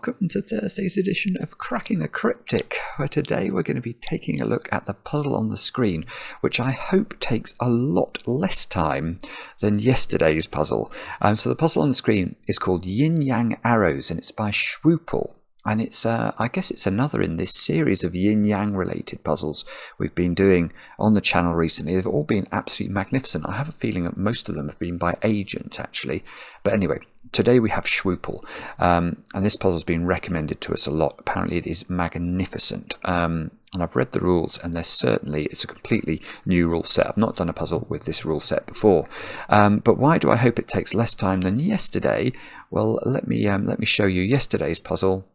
welcome to Thursday's edition of Cracking the Cryptic, where today we're going to be taking a look at the puzzle on the screen, which I hope takes a lot less time than yesterday's puzzle. So the puzzle on the screen is called Yin Yang Arrows, and it's by Schwupel. And it's, I guess it's another in this series of Yin Yang related puzzles we've been doing on the channel recently. They've all been absolutely magnificent. I have a feeling that most of them have been by agent, actually. But anyway, today we have Schwupel. And this puzzle's been recommended to us a lot. Apparently it is magnificent. And I've read the rules, and it's a completely new rule set. I've not done a puzzle with this rule set before. But why do I hope it takes less time than yesterday? Well, let me show you yesterday's puzzle.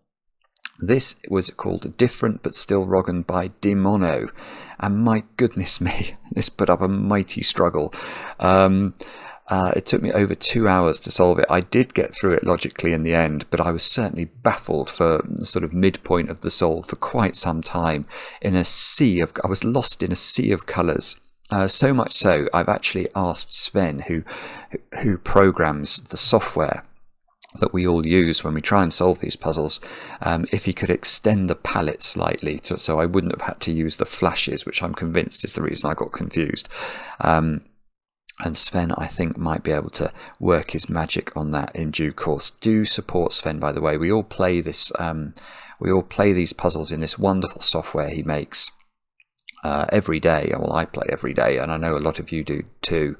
This was called Different But Still Roggen by Demono, and my goodness me, this put up a mighty struggle. It took me over 2 hours to solve it. I did get through it logically in the end, but I was certainly baffled for the sort of midpoint of the solve for quite some time. I was lost in a sea of colours. So much so, I've actually asked Sven, who programs the software that we all use when we try and solve these puzzles, if he could extend the palette slightly so I wouldn't have had to use the flashes, which I'm convinced is the reason I got confused. And Sven, I think, might be able to work his magic on that in due course. Do support Sven, by the way. We all play this. We all play these puzzles in this wonderful software he makes every day. Well, I play every day, and I know a lot of you do too.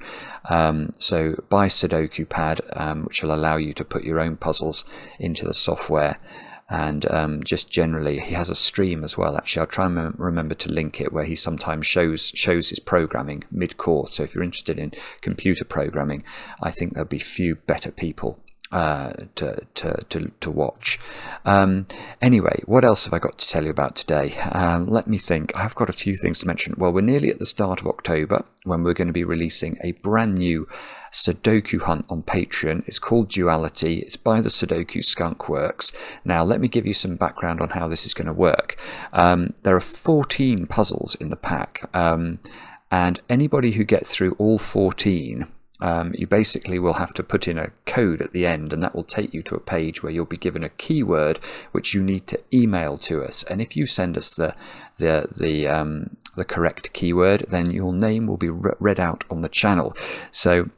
So buy Sudoku pad, which will allow you to put your own puzzles into the software. And just generally, he has a stream as well. Actually, I'll try and remember to link it, where he sometimes shows his programming mid-course. So if you're interested in computer programming, I think there'll be few better people to watch. Anyway, what else have I got to tell you about today? Let me think. I've got a few things to mention. Well, we're nearly at the start of October, when we're going to be releasing a brand new Sudoku hunt on Patreon. It's called Duality. It's by the Sudoku Skunk Works. Now, let me give you some background on how this is going to work. There are 14 puzzles in the pack, and anybody who gets through all 14, you basically will have to put in a code at the end, and that will take you to a page where you'll be given a keyword which you need to email to us. And if you send us the correct keyword, then your name will be read out on the channel. So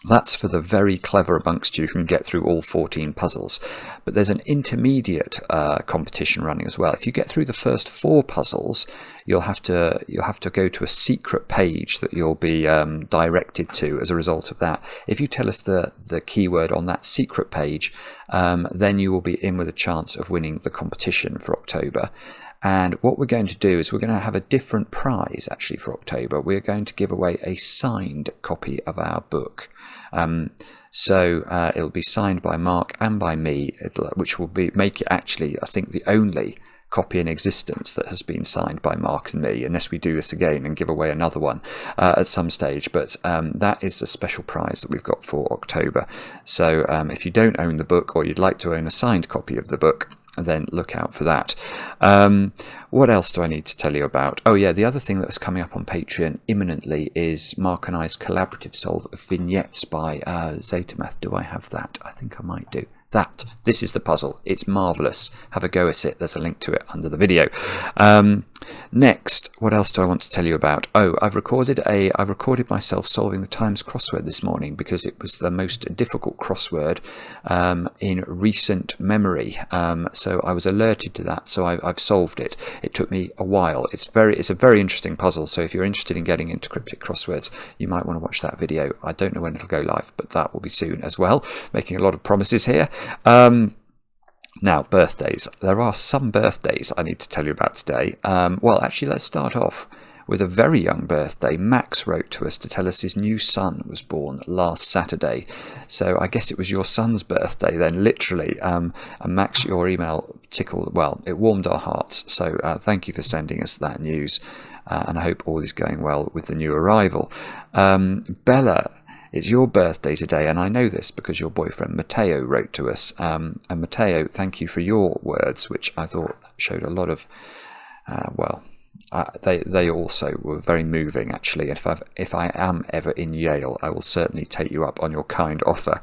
that's for the very clever amongst you who can get through all 14 puzzles. But there's an intermediate competition running as well. If you get through the first 4 puzzles, you'll have to go to a secret page that you'll be directed to as a result of that. If you tell us the keyword on that secret page, then you will be in with a chance of winning the competition for October. And what we're going to do is we're going to have a different prize actually for October. We're going to give away a signed copy of our book. So it'll be signed by Mark and by me, which will make it actually, I think, the only copy in existence that has been signed by Mark and me, unless we do this again and give away another one at some stage. But that is the special prize that we've got for October. So if you don't own the book, or you'd like to own a signed copy of the book, then look out for that. What else do I need to tell you about? Oh yeah, the other thing that's coming up on Patreon imminently is Mark and I's collaborative solve of vignettes by Zetamath. Do I have that? I think I might do. This is the puzzle. It's marvellous. Have a go at it. There's a link to it under the video. Next, what else do I want to tell you about? Oh, I've recorded myself solving the Times crossword this morning, because it was the most difficult crossword in recent memory. So I was alerted to that. So I've solved it. It took me a while. It's a very interesting puzzle. So if you're interested in getting into cryptic crosswords, you might want to watch that video. I don't know when it'll go live, but that will be soon as well. Making a lot of promises here. Now, birthdays. There are some birthdays I need to tell you about today. Well, actually, let's start off with a very young birthday. Max wrote to us to tell us his new son was born last Saturday. So I guess it was your son's birthday then, literally. And Max, your email it warmed our hearts. So thank you for sending us that news. And I hope all is going well with the new arrival. Bella, it's your birthday today, and I know this because your boyfriend Matteo wrote to us. And Matteo, thank you for your words, which I thought showed a lot of, They also were very moving, actually. If I am ever in Yale, I will certainly take you up on your kind offer.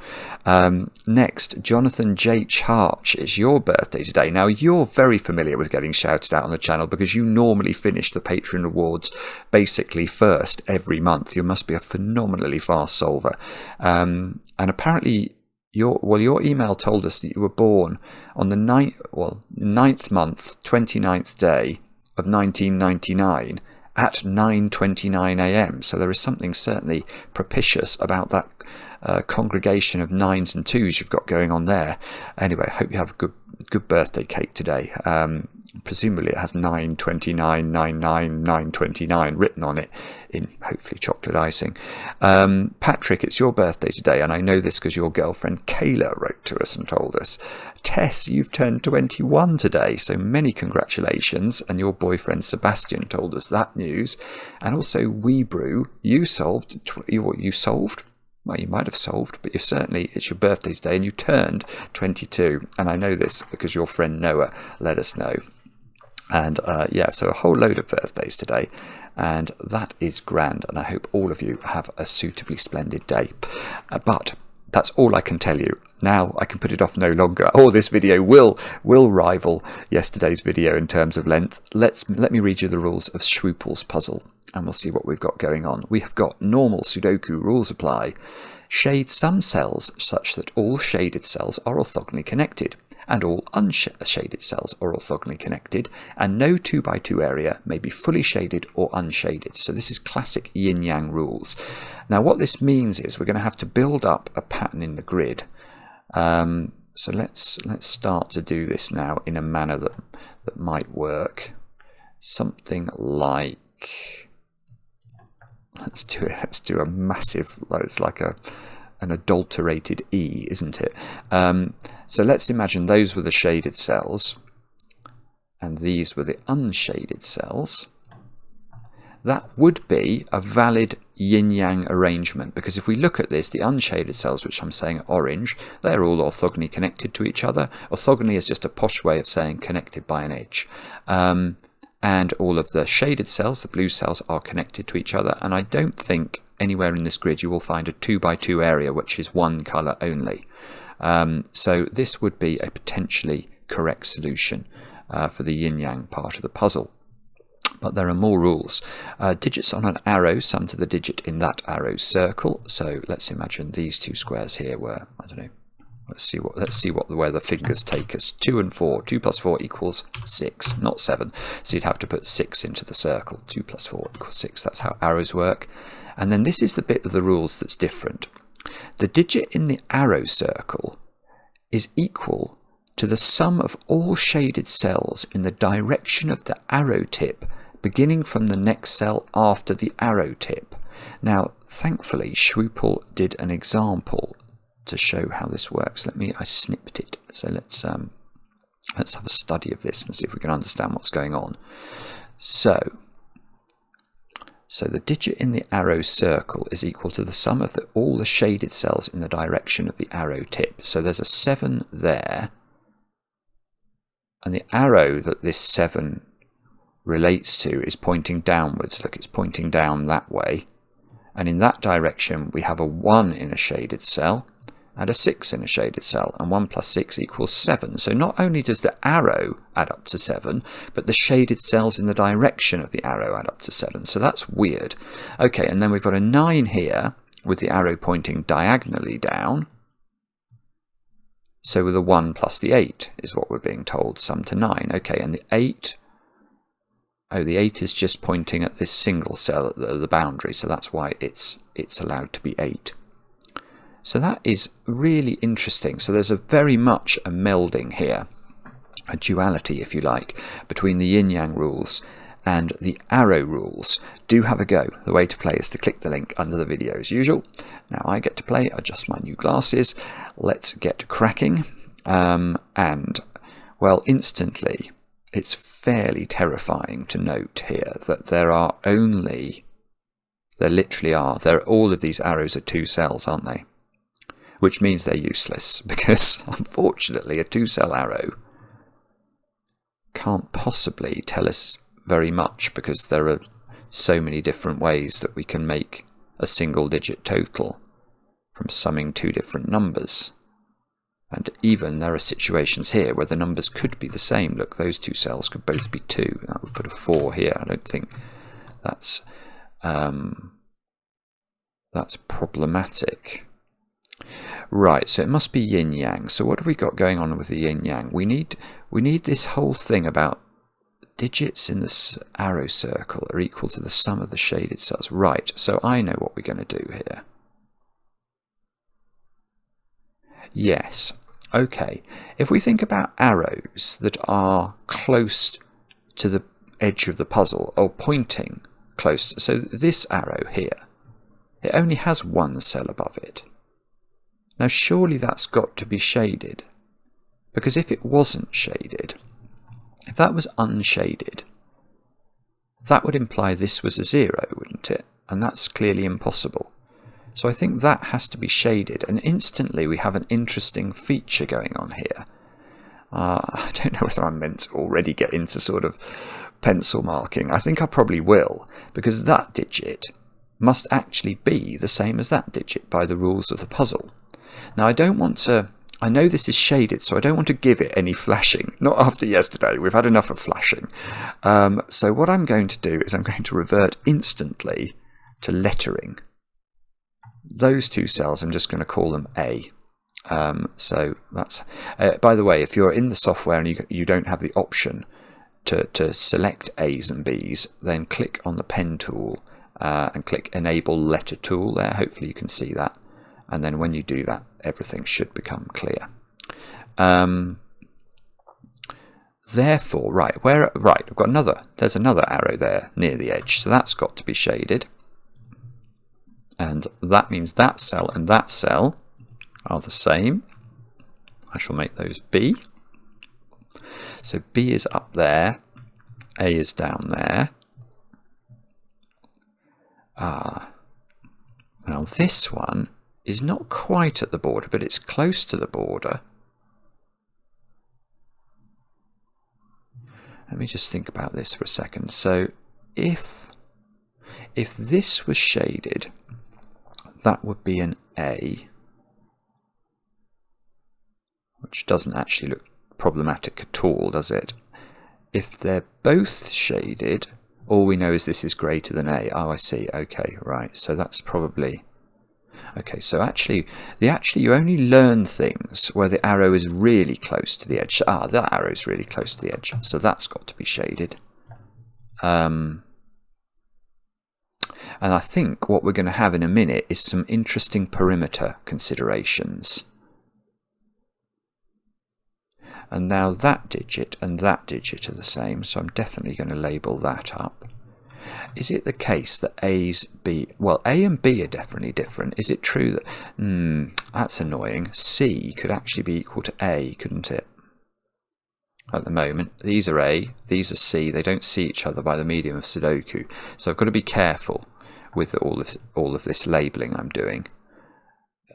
Next, Jonathan J. Charch, it's your birthday today. Now, you're very familiar with getting shouted out on the channel because you normally finish the Patreon Awards basically first every month. You must be a phenomenally fast solver. And apparently, your email told us that you were born on the ninth month, 29th day of 1999 at 9:29 a.m. So there is something certainly propitious about that congregation of 9s and 2s you've got going on there. Anyway, I hope you have a good birthday cake today. Presumably it has 929, 99, 929 written on it in hopefully chocolate icing. Patrick, it's your birthday today, and I know this because your girlfriend Kayla wrote to us and told us. Tess, you've turned 21 today, so many congratulations. And your boyfriend Sebastian told us that news. And also Weebrew, you solved. Well, you might have solved, but it's your birthday today and you turned 22. And I know this because your friend Noah let us know. And so a whole load of birthdays today. And that is grand. And I hope all of you have a suitably splendid day. But that's all I can tell you. Now I can put it off no longer. Or this video will rival yesterday's video in terms of length. Let me read you the rules of Schwupel's puzzle, and we'll see what we've got going on. We have got normal Sudoku rules apply. Shade some cells such that all shaded cells are orthogonally connected, and all unshaded cells are orthogonally connected, and no 2x2 area may be fully shaded or unshaded. So this is classic Yin Yang rules. Now what this means is we're going to have to build up a pattern in the grid. So let's start to do this now in a manner that might work. Something like, let's do a massive, it's like an adulterated E, isn't it? So let's imagine those were the shaded cells and these were the unshaded cells. That would be a valid yin-yang arrangement, because if we look at this, the unshaded cells, which I'm saying are orange, they're all orthogonally connected to each other. Orthogonally is just a posh way of saying connected by an edge. And all of the shaded cells, the blue cells, are connected to each other. And I don't think anywhere in this grid you will find a 2x2 area which is one colour only. So this would be a potentially correct solution for the yin-yang part of the puzzle. But there are more rules. Digits on an arrow sum to the digit in that arrow's circle. So let's imagine these two squares here were, I don't know, let's see where the fingers take us. 2 and 4. 2 plus 4 equals 6, not 7. So you'd have to put 6 into the circle. 2 plus 4 equals 6. That's how arrows work. And then this is the bit of the rules that's different. The digit in the arrow circle is equal to the sum of all shaded cells in the direction of the arrow tip, beginning from the next cell after the arrow tip. Now, thankfully, Schwupel did an example to show how this works. I snipped it. So let's have a study of this and see if we can understand what's going on. So the digit in the arrow circle is equal to the sum of all the shaded cells in the direction of the arrow tip. So there's a 7 there, and the arrow that this 7 relates to is pointing downwards. Look, it's pointing down that way. And in that direction, we have a 1 in a shaded cell and a 6 in a shaded cell. And 1 plus 6 equals 7. So not only does the arrow add up to 7, but the shaded cells in the direction of the arrow add up to 7. So that's weird. Okay, and then we've got a 9 here with the arrow pointing diagonally down. So with the 1 plus the 8 is what we're being told, sum to 9. Okay, and the 8... Oh, the 8 is just pointing at this single cell at the boundary, so that's why it's allowed to be 8. So that is really interesting. So there's very much a melding here, a duality, if you like, between the yin-yang rules and the arrow rules. Do have a go. The way to play is to click the link under the video as usual. Now I get to play, adjust my new glasses. Let's get cracking. And, well, instantly, it's fairly terrifying to note here that all of these arrows are 2 cells, aren't they? Which means they're useless, because unfortunately a 2-cell arrow can't possibly tell us very much, because there are so many different ways that we can make a single digit total from summing two different numbers. And even there are situations here where the numbers could be the same. Look, those two cells could both be 2. That would put a 4 here. I don't think that's problematic. Right, so it must be yin yang. So what have we got going on with the yin yang? We need this whole thing about digits in this arrow circle are equal to the sum of the shaded cells. Right, so I know what we're going to do here. Yes, okay. If we think about arrows that are close to the edge of the puzzle, or pointing close, so this arrow here, it only has one cell above it. Now surely that's got to be shaded, because if it wasn't shaded, if that was unshaded, that would imply this was a 0, wouldn't it? And that's clearly impossible. So I think that has to be shaded, and instantly we have an interesting feature going on here. I don't know whether I'm meant to already get into sort of pencil marking. I think I probably will, because that digit must actually be the same as that digit by the rules of the puzzle. Now I don't want to, I know this is shaded, so I don't want to give it any flashing. Not after yesterday, we've had enough of flashing. So what I'm going to do is I'm going to revert instantly to lettering. Those two cells, I'm just going to call them A. So that's, by the way, if you're in the software and you don't have the option to select A's and B's, then click on the pen tool and click enable letter tool there. Hopefully you can see that. And then when you do that, everything should become clear. Therefore, right, I've got there's another arrow there near the edge, so that's got to be shaded. And that means that cell and that cell are the same. I shall make those B. So B is up there, A is down there. Now this one is not quite at the border, but it's close to the border. Let me just think about this for a second. So if this was shaded, that would be an A, which doesn't actually look problematic at all, does it? If they're both shaded, all we know is this is greater than A. Oh, I see. Okay, right. So that's probably... Okay, so actually you only learn things where the arrow is really close to the edge. Ah, that arrow is really close to the edge, so that's got to be shaded. And I think what we're going to have in a minute is some interesting perimeter considerations. And now that digit and that digit are the same, so I'm definitely going to label that up. Is it the case that A's B... Well, A and B are definitely different. Is it true that... that's annoying. C could actually be equal to A, couldn't it? At the moment. These are A, these are C. They don't see each other by the medium of Sudoku. So I've got to be careful with all of this labelling I'm doing.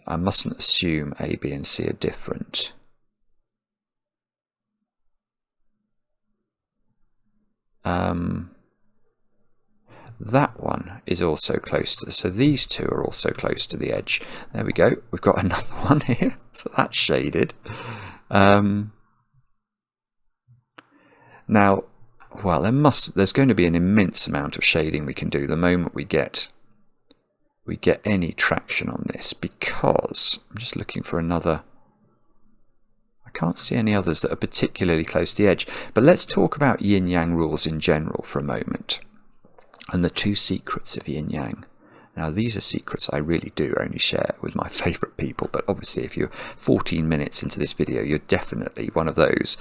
I mustn't assume A, B and C are different. That one is also close to, so these two are also close to the edge. There we go, we've got another one here, so that's shaded. Now, well, there's going to be an immense amount of shading we can do the moment we get any traction on this, because I'm just looking for another. I can't see any others that are particularly close to the edge. But let's talk about yin yang rules in general for a moment, and the two secrets of yin yang. Now, these are secrets I really do only share with my favourite people, but obviously if you're 14 minutes into this video, you're definitely one of those.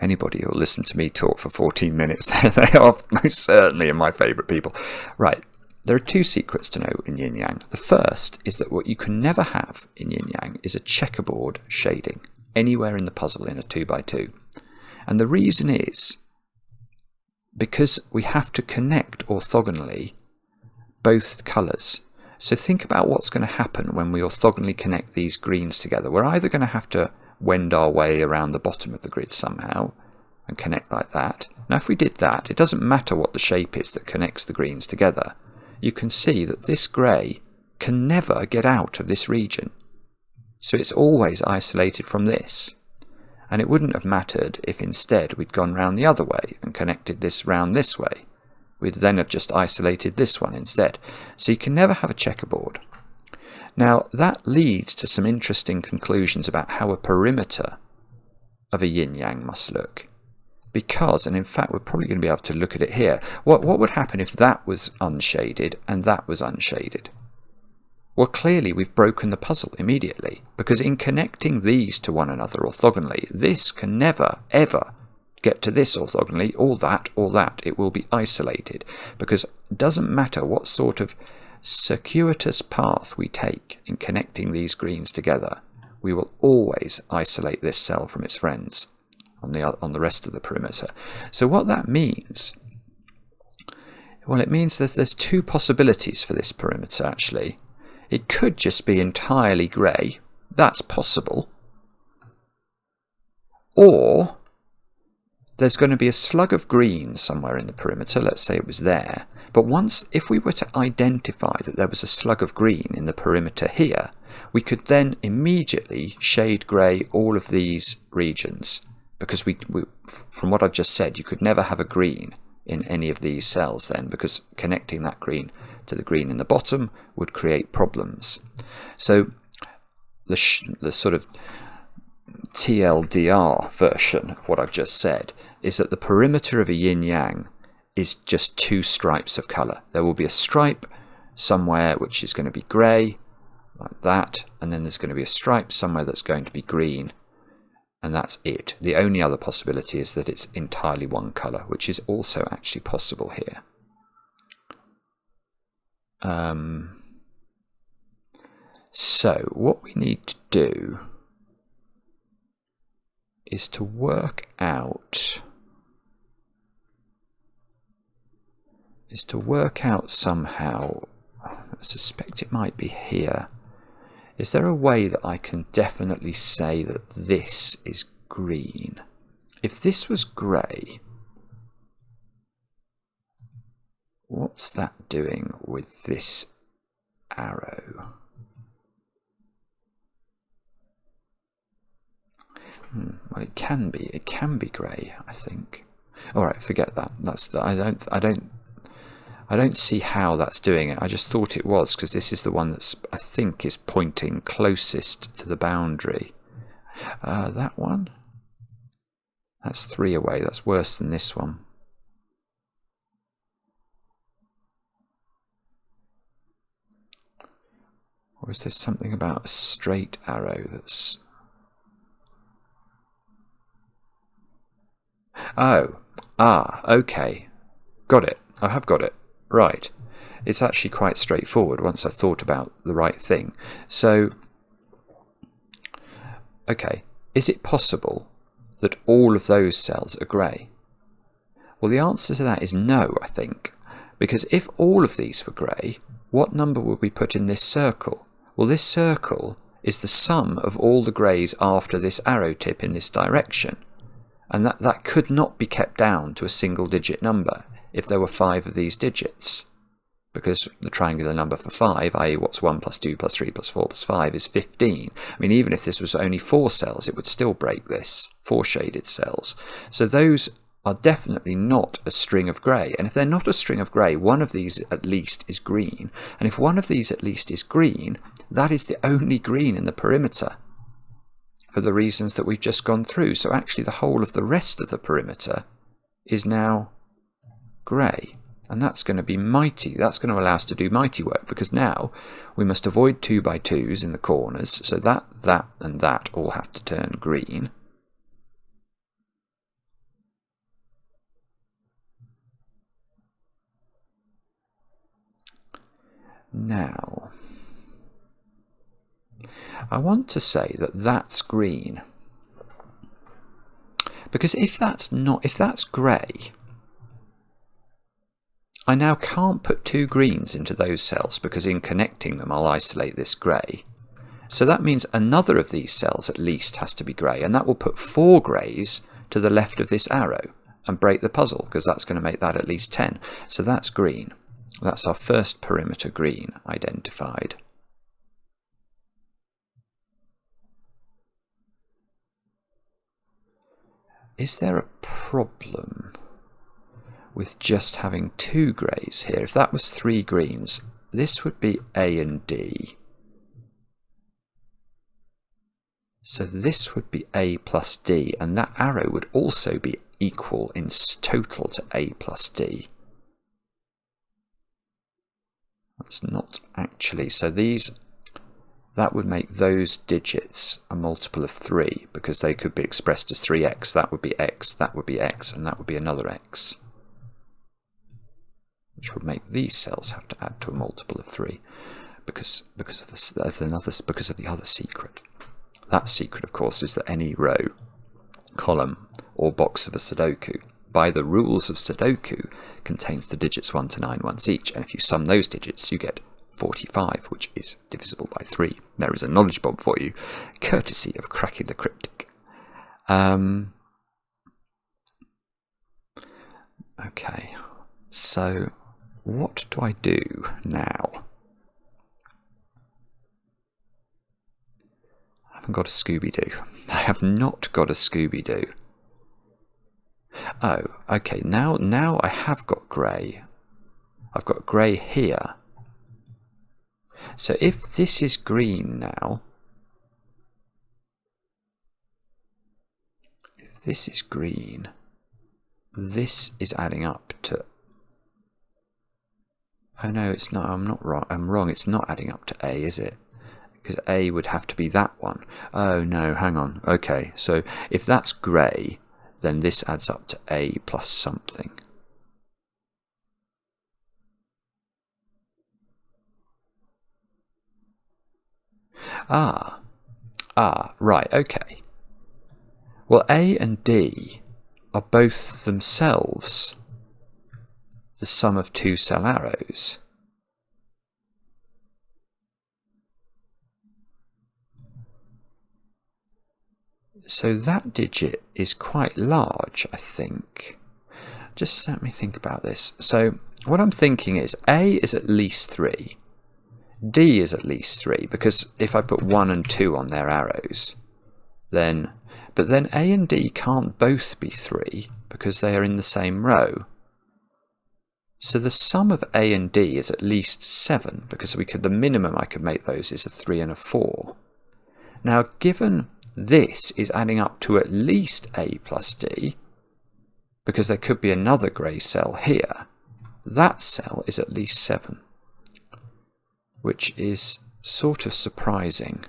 Anybody who'll listen to me talk for 14 minutes, they are most certainly my favourite people. Right, there are two secrets to know in yin yang. The first is that what you can never have in yin yang is a checkerboard shading anywhere in the puzzle in a 2x2. And the reason is because we have to connect orthogonally both colours. So think about what's going to happen when we orthogonally connect these greens together. We're either going to have to wend our way around the bottom of the grid somehow, and connect like that. Now if we did that, it doesn't matter what the shape is that connects the greens together. You can see that this grey can never get out of this region. So it's always isolated from this. And it wouldn't have mattered if instead we'd gone round the other way and connected this round this way. We'd then have just isolated this one instead. So you can never have a checkerboard. Now that leads to some interesting conclusions about how a perimeter of a yin-yang must look. Because, and in fact we're probably going to be able to look at it here, what would happen if that was unshaded and that was unshaded? Well, clearly we've broken the puzzle immediately, because in connecting these to one another orthogonally, this can never, ever get to this orthogonally, or that. It will be isolated, because it doesn't matter what sort of circuitous path we take in connecting these greens together, we will always isolate this cell from its friends on the rest of the perimeter. So what that means, well, it means that there's two possibilities for this perimeter actually. It could just be entirely grey, that's possible, or there's going to be a slug of green somewhere in the perimeter, let's say it was there, but if we were to identify that there was a slug of green in the perimeter here, we could then immediately shade grey all of these regions, because from what I've just said, you could never have a green in any of these cells then, because connecting that green to the green in the bottom would create problems. So the sort of TLDR version of what I've just said is that the perimeter of a yin-yang is just two stripes of colour. There will be a stripe somewhere which is going to be grey, like that, and then there's going to be a stripe somewhere that's going to be green, and that's it. The only other possibility is that it's entirely one colour, which is also actually possible here. So what we need to do is to work out somehow, I suspect it might be here. Is there a way that I can definitely say that this is green? If this was grey, what's that doing with this arrow? Well, it can be grey, I think. All right, forget that. I don't see how that's doing it. I just thought it was, because this is the one that's, I think, is pointing closest to the boundary. That one? That's 3 away. That's worse than this one. Or is there something about a straight arrow that's... Okay. Got it. I have got it. Right. It's actually quite straightforward once I thought about the right thing. So, okay, is it possible that all of those cells are grey? Well, the answer to that is no, I think. Because if all of these were grey, what number would we put in this circle? Well, this circle is the sum of all the greys after this arrow tip in this direction. And that could not be kept down to a single digit number if there were 5 of these digits. Because the triangular number for 5, i.e. what's 1 plus 2 plus 3 plus 4 plus 5 is 15. I mean, even if this was only 4 cells, it would still break this, 4 shaded cells. So those are definitely not a string of grey. And if they're not a string of grey, one of these at least is green. And if one of these at least is green, that is the only green in the perimeter, for the reasons that we've just gone through. So actually the whole of the rest of the perimeter is now grey. And that's going to be mighty. That's going to allow us to do mighty work, because now we must avoid 2 by 2s in the corners, so that, and that all have to turn green. Now, I want to say that that's green, because if that's grey, I now can't put 2 greens into those cells, because in connecting them I'll isolate this grey. So that means another of these cells at least has to be grey, and that will put 4 greys to the left of this arrow and break the puzzle, because that's going to make that at least 10. So that's green. That's our first perimeter green identified. Is there a problem with just having 2 greys here? If that was 3 greens, this would be A and D. So this would be A plus D, and that arrow would also be equal in total to A plus D. That's not actually, so that would make those digits a multiple of 3, because they could be expressed as 3x, that would be x, that would be x, and that would be another x. Which would make these cells have to add to a multiple of 3, because of the other secret. That secret, of course, is that any row, column, or box of a Sudoku, by the rules of Sudoku, contains the digits 1 to 9 once each, and if you sum those digits, you get 45, which is divisible by 3. There is a knowledge bomb for you, courtesy of Cracking the Cryptic. Okay, so what do I do now? I haven't got a Scooby-Doo. I have not got a Scooby-Doo. Oh, okay, now I have got grey. I've got grey here. So if this is green now, if this is green, this is adding up to... Oh no, it's not. I'm not wrong. I'm wrong. It's not adding up to A, is it? Because A would have to be that one. Oh no, hang on. Okay, so if that's grey, then this adds up to A plus something. Right, okay. Well, A and D are both themselves the sum of 2 cell arrows. So that digit is quite large, I think. Just let me think about this. So what I'm thinking is A is at least 3. D is at least 3, because if I put 1 and 2 on their arrows, then... But then A and D can't both be 3, because they are in the same row. So the sum of A and D is at least 7, because the minimum I could make those is a 3 and a 4. Now, given this is adding up to at least A plus D, because there could be another grey cell here, that cell is at least 7, which is sort of surprising.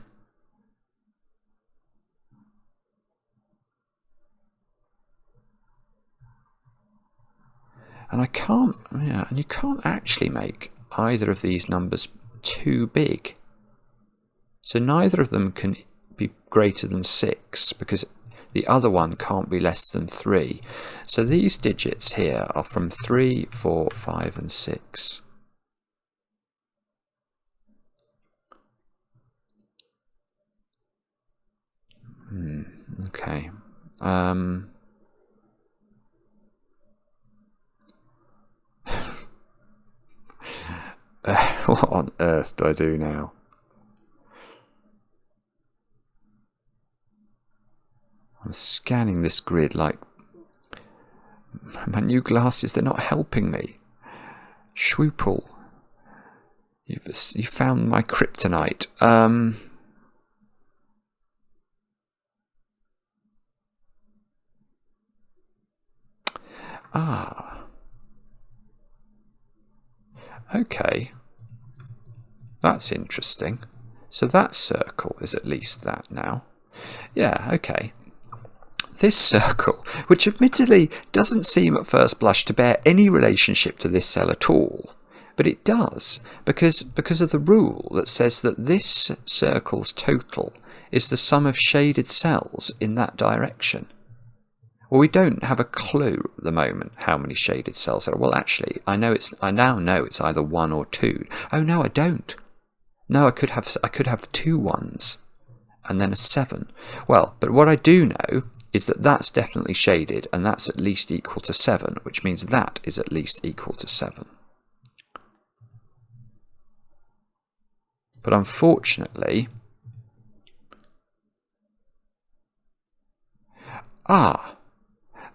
And and you can't actually make either of these numbers too big. So neither of them can be greater than 6, because the other one can't be less than 3. So these digits here are from 3, 4, 5, and 6. Okay. What on earth do I do now? I'm scanning this grid like... My new glasses, they're not helping me. Schwupel. You found my kryptonite. Okay. That's interesting. So that circle is at least that now. Yeah, okay. This circle, which admittedly doesn't seem at first blush to bear any relationship to this cell at all, but it does, because of the rule that says that this circle's total is the sum of shaded cells in that direction. Well, we don't have a clue at the moment how many shaded cells there are. Well, actually, I now know it's either 1 or 2. Oh no, I don't. No, I could have 2 1s and then a 7. Well, but what I do know is that that's definitely shaded, and that's at least equal to 7, which means that is at least equal to 7. But unfortunately,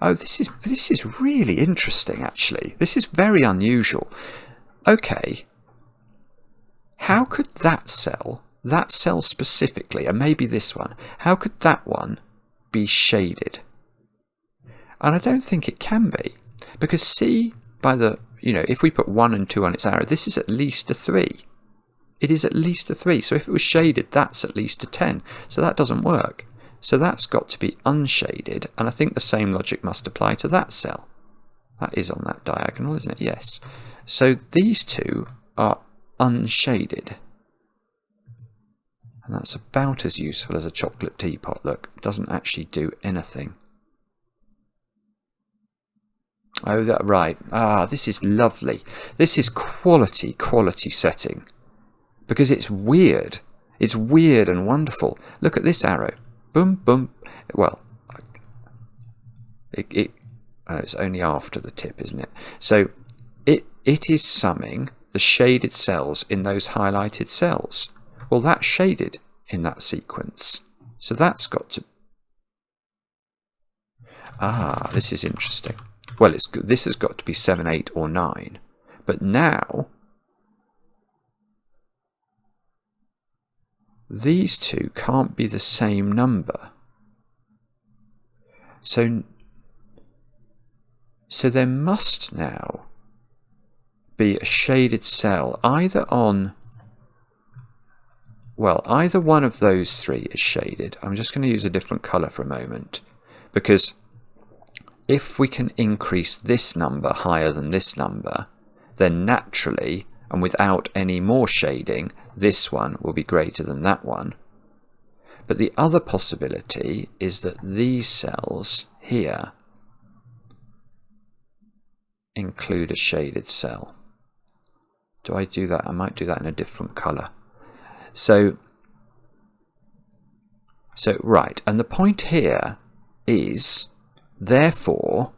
this is really interesting, actually. This is very unusual. Okay, how could that cell specifically, and maybe this one, how could that one be shaded? And I don't think it can be, because see, by the, if we put 1 and 2 on its arrow, this is at least a 3. It is at least a 3, so if it was shaded, that's at least a 10. So that doesn't work. So that's got to be unshaded, and I think the same logic must apply to that cell. That is on that diagonal, isn't it? Yes. So these two are unshaded. And that's about as useful as a chocolate teapot. Look, it doesn't actually do anything. Oh, that right. This is lovely. This is quality setting. Because it's weird. It's weird and wonderful. Look at this arrow. Boom, boom. Well, it's only after the tip, isn't it? So it is summing the shaded cells in those highlighted cells. Well, that's shaded in that sequence. So that's got to... this is interesting. Well, this has got to be 7, 8, or 9. But now... these two can't be the same number. So there must now be a shaded cell either on... well, either one of those three is shaded. I'm just going to use a different colour for a moment. Because if we can increase this number higher than this number, then naturally, and without any more shading, this one will be greater than that one. But the other possibility is that these cells here include a shaded cell. Do I do that? I might do that in a different colour. So right, and the point here is, therefore,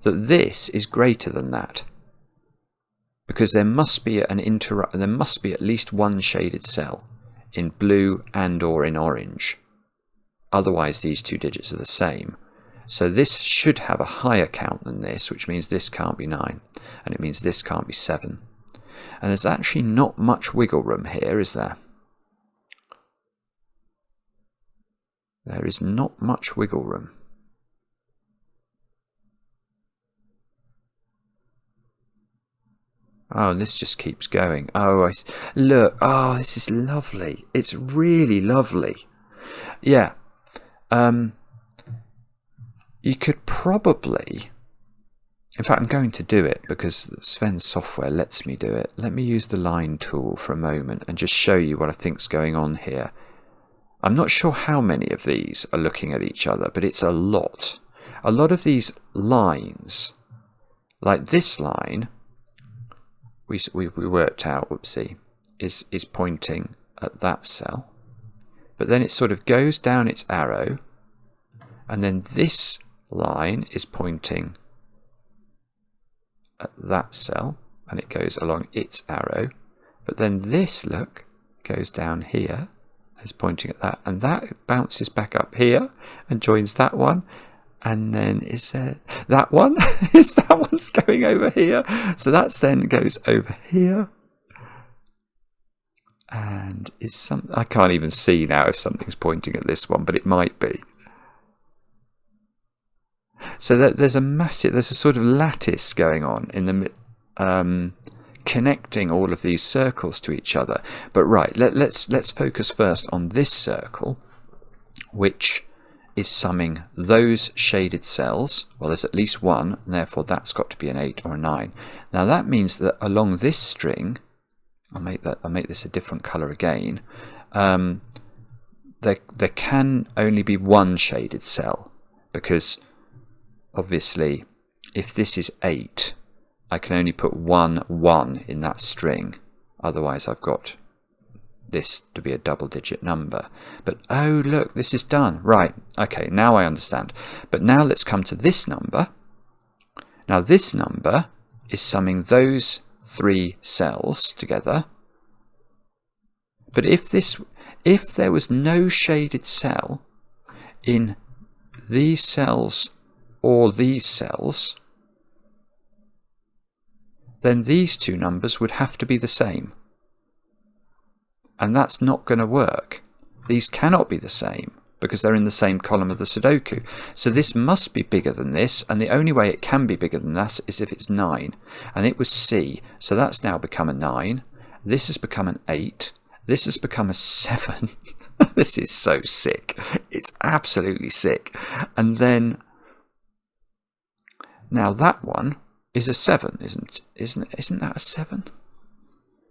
that this is greater than that. Because there must be there must be at least one shaded cell in blue and or in orange. Otherwise these two digits are the same. So this should have a higher count than this, which means this can't be 9, and it means this can't be 7. And there's actually not much wiggle room here, is there? There is not much wiggle room. Oh, and this just keeps going. Oh, look. Oh, this is lovely. It's really lovely. Yeah. You could probably... in fact, I'm going to do it because Sven's software lets me do it. Let me use the line tool for a moment and just show you what I think's going on here. I'm not sure how many of these are looking at each other, but it's a lot. A lot of these lines, like this line... we worked out, whoopsie, is pointing at that cell. But then it sort of goes down its arrow, and then this line is pointing at that cell, and it goes along its arrow. But then this, look, goes down here, is pointing at that, and that bounces back up here and joins that one. And then is there that one? Is that one's going over here? So that's then goes over here. And is some... I can't even see now if something's pointing at this one, but it might be. So there's a sort of lattice going on in the connecting all of these circles to each other. But right, let's focus first on this circle, which is summing those shaded cells. Well, there's at least one, and therefore that's got to be an 8 or a 9. Now that means that along this string, I'll make this a different colour again. There can only be one shaded cell, because obviously if this is 8, I can only put 1 1 in that string. Otherwise I've got this to be a double-digit number. But, oh, look, this is done. Right, okay, now I understand. But now let's come to this number. Now, this number is summing those 3 cells together. But if there was no shaded cell in these cells or these cells, then these 2 numbers would have to be the same. And that's not going to work. These cannot be the same because they're in the same column of the Sudoku. So this must be bigger than this, and the only way it can be bigger than that is if it's 9. And it was C, so that's now become a 9. This has become an 8. This has become a 7. This is so sick. It's absolutely sick. And then, now that one is a 7, isn't that a 7?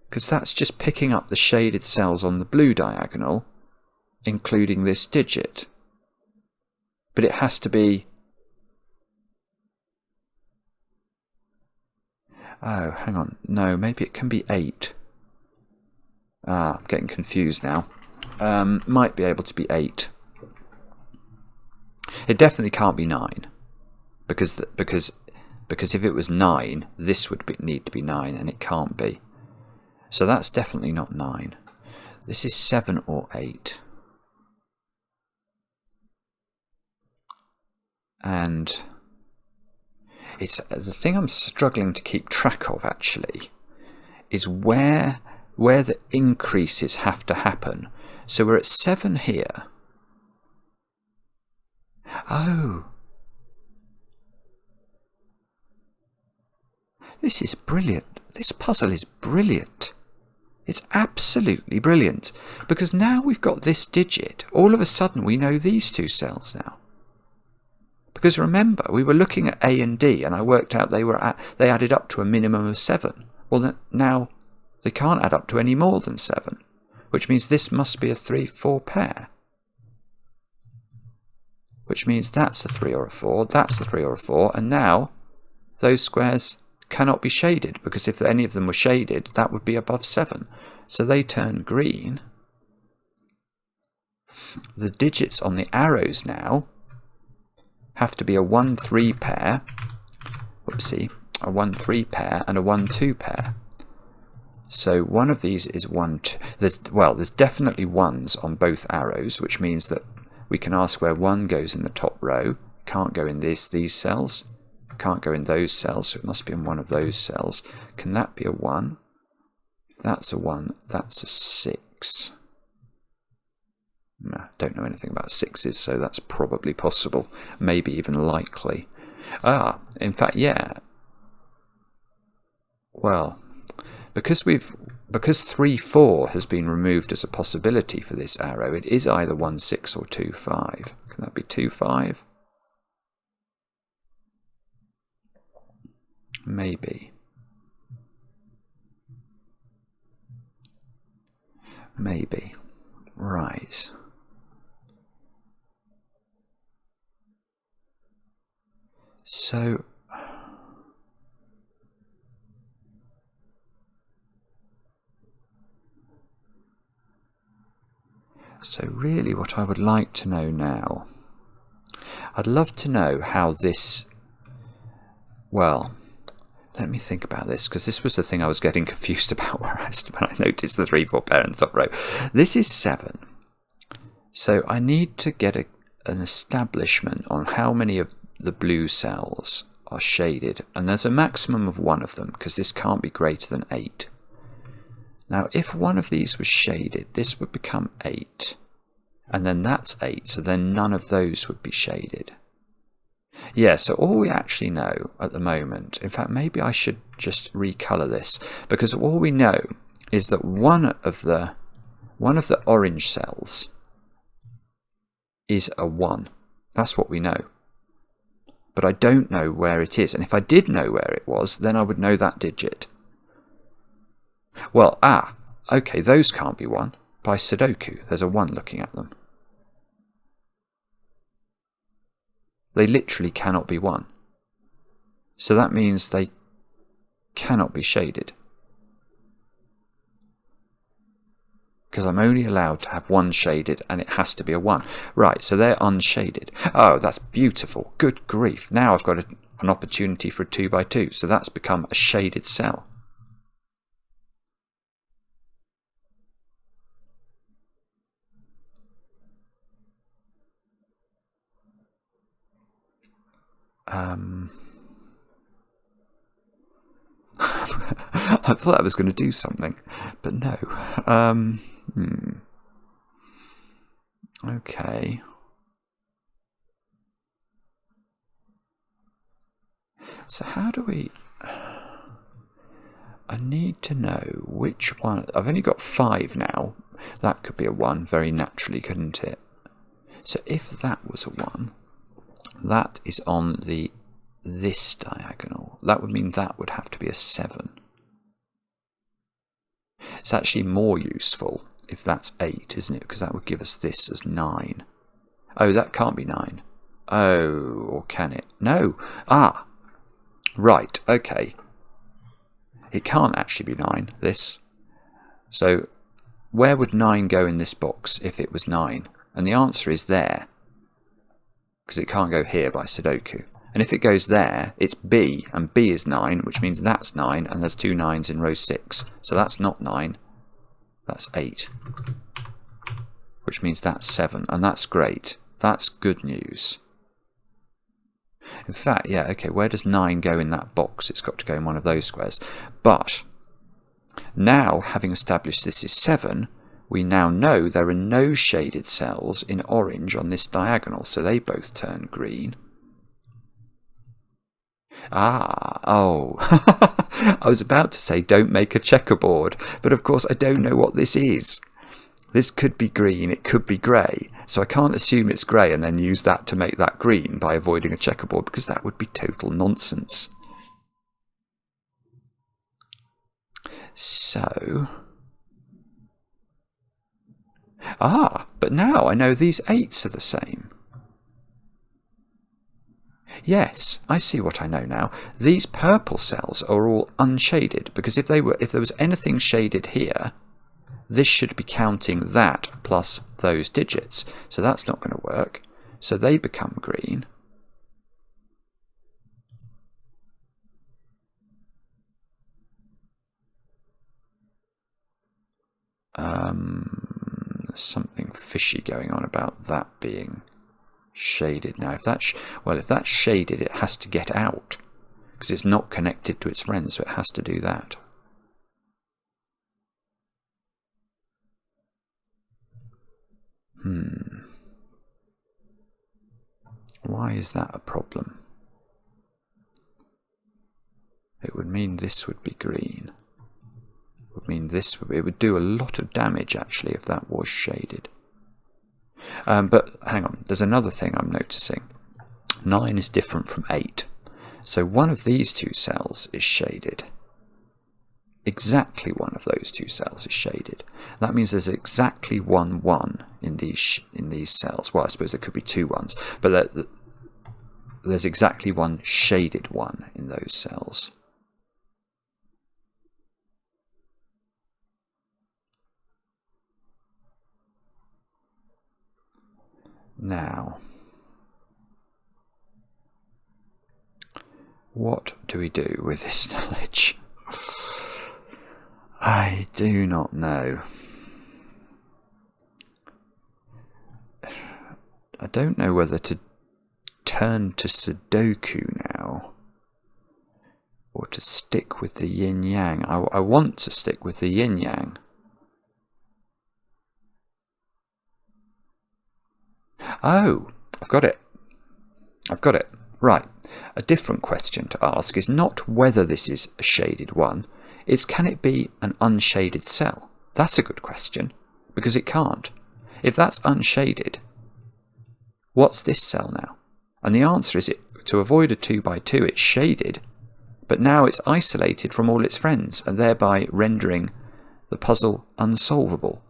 Because that's just picking up the shaded cells on the blue diagonal, including this digit. But it has to be... Oh, hang on. No, maybe it can be 8. Ah, I'm getting confused now. Might be able to be 8. It definitely can't be 9. Because if it was 9, this would need to be 9, and it can't be. So that's definitely not 9. This is 7 or 8. And it's the thing I'm struggling to keep track of, actually, is where the increases have to happen. So we're at 7 here. Oh. This is brilliant. This puzzle is brilliant. It's absolutely brilliant. Because now we've got this digit. All of a sudden we know these 2 cells now. Because remember, we were looking at A and D, and I worked out they added up to a minimum of 7. Well, now they can't add up to any more than 7, which means this must be a 3-4 pair. Which means that's a 3 or a 4, that's a 3 or a 4, and now those squares cannot be shaded, because if any of them were shaded, that would be above 7. So they turn green. The digits on the arrows now have to be a 1-3 pair, whoopsie, a 1-3 pair and a 1-2 pair. So one of these is 1, 2. There's definitely 1s on both arrows, which means that we can ask where 1 goes in the top row. Can't go in these cells. Can't go in those cells, so it must be in one of those cells. Can that be a 1? If that's a 1, that's a 6. No, don't know anything about 6s, so that's probably possible. Maybe even likely. Ah, in fact, yeah. Well, because 3-4 has been removed as a possibility for this arrow, it is either 1-6 or 2-5. Can that be 2-5? Maybe. Maybe. Right. So really what I would like to know now, I'd love to know how this, well, let me think about this, because this was the thing I was getting confused about when I noticed the 3-4 pair in the top row. This is 7. So I need to get an establishment on how many of the blue cells are shaded. And there's a maximum of 1 of them, because this can't be greater than 8. Now, if one of these was shaded, this would become 8. And then that's 8, so then none of those would be shaded. Yeah, so all we actually know at the moment, in fact, maybe I should just recolour this, because all we know is that one of the orange cells is a 1. That's what we know. But I don't know where it is, and if I did know where it was, then I would know that digit. Well, okay, those can't be 1. By Sudoku, there's a 1 looking at them. They literally cannot be 1. So that means they cannot be shaded. because I'm only allowed to have one shaded and it has to be a 1. Right, so they're unshaded. Oh, that's beautiful. Good grief. Now I've got an opportunity for a 2 by 2, so that's become a shaded cell. I thought that was going to do something, but no. Okay. So how do we... I need to know which one... I've only got 5 now. That could be a 1 very naturally, couldn't it? So if that was a 1, that is on this diagonal. That would mean that would have to be a 7. It's actually more useful if that's 8, isn't it? Because that would give us this as 9. Oh, that can't be 9. Oh, or can it? No. Ah, right, okay. It can't actually be 9, this. So where would 9 go in this box if it was 9? And the answer is there, because it can't go here by Sudoku. And if it goes there, it's B, and B is 9, which means that's 9, and there's 2 9s in row 6. So that's not 9, that's 8. Which means that's 7, and that's great. That's good news. In fact, yeah, okay, where does 9 go in that box? It's got to go in one of those squares. But now, having established this is 7, we now know there are no shaded cells in orange on this diagonal, so they both turn green. Ah, oh, I was about to say don't make a checkerboard, but of course I don't know what this is. This could be green, it could be grey, so I can't assume it's grey and then use that to make that green by avoiding a checkerboard, because that would be total nonsense. So... Ah, but now I know these 8s are the same. Yes, I see what I know now. These purple cells are all unshaded, because if there was anything shaded here, this should be counting that plus those digits. So that's not going to work. So they become green. There's something fishy going on about that being shaded. Now, if that's shaded, it has to get out, because it's not connected to its friends, so it has to do that. Why is that a problem? It would mean this would be green. It would mean it would do a lot of damage actually if that was shaded. But hang on, there's another thing I'm noticing. 9 is different from 8. So one of these 2 cells is shaded. Exactly one of those 2 cells is shaded. That means there's exactly 1 1 in these cells. Well, I suppose there could be 2 1s, but there's exactly 1 shaded 1 in those cells. Now, what do we do with this knowledge? I do not know. I don't know whether to turn to Sudoku now or to stick with the Yin Yang. I want to stick with the Yin Yang. Oh, I've got it. I've got it. Right. A different question to ask is not whether this is a shaded one, it's can it be an unshaded cell? That's a good question, because it can't. If that's unshaded, what's this cell now? And the answer is to avoid a 2 by 2, it's shaded, but now it's isolated from all its friends, and thereby rendering the puzzle unsolvable.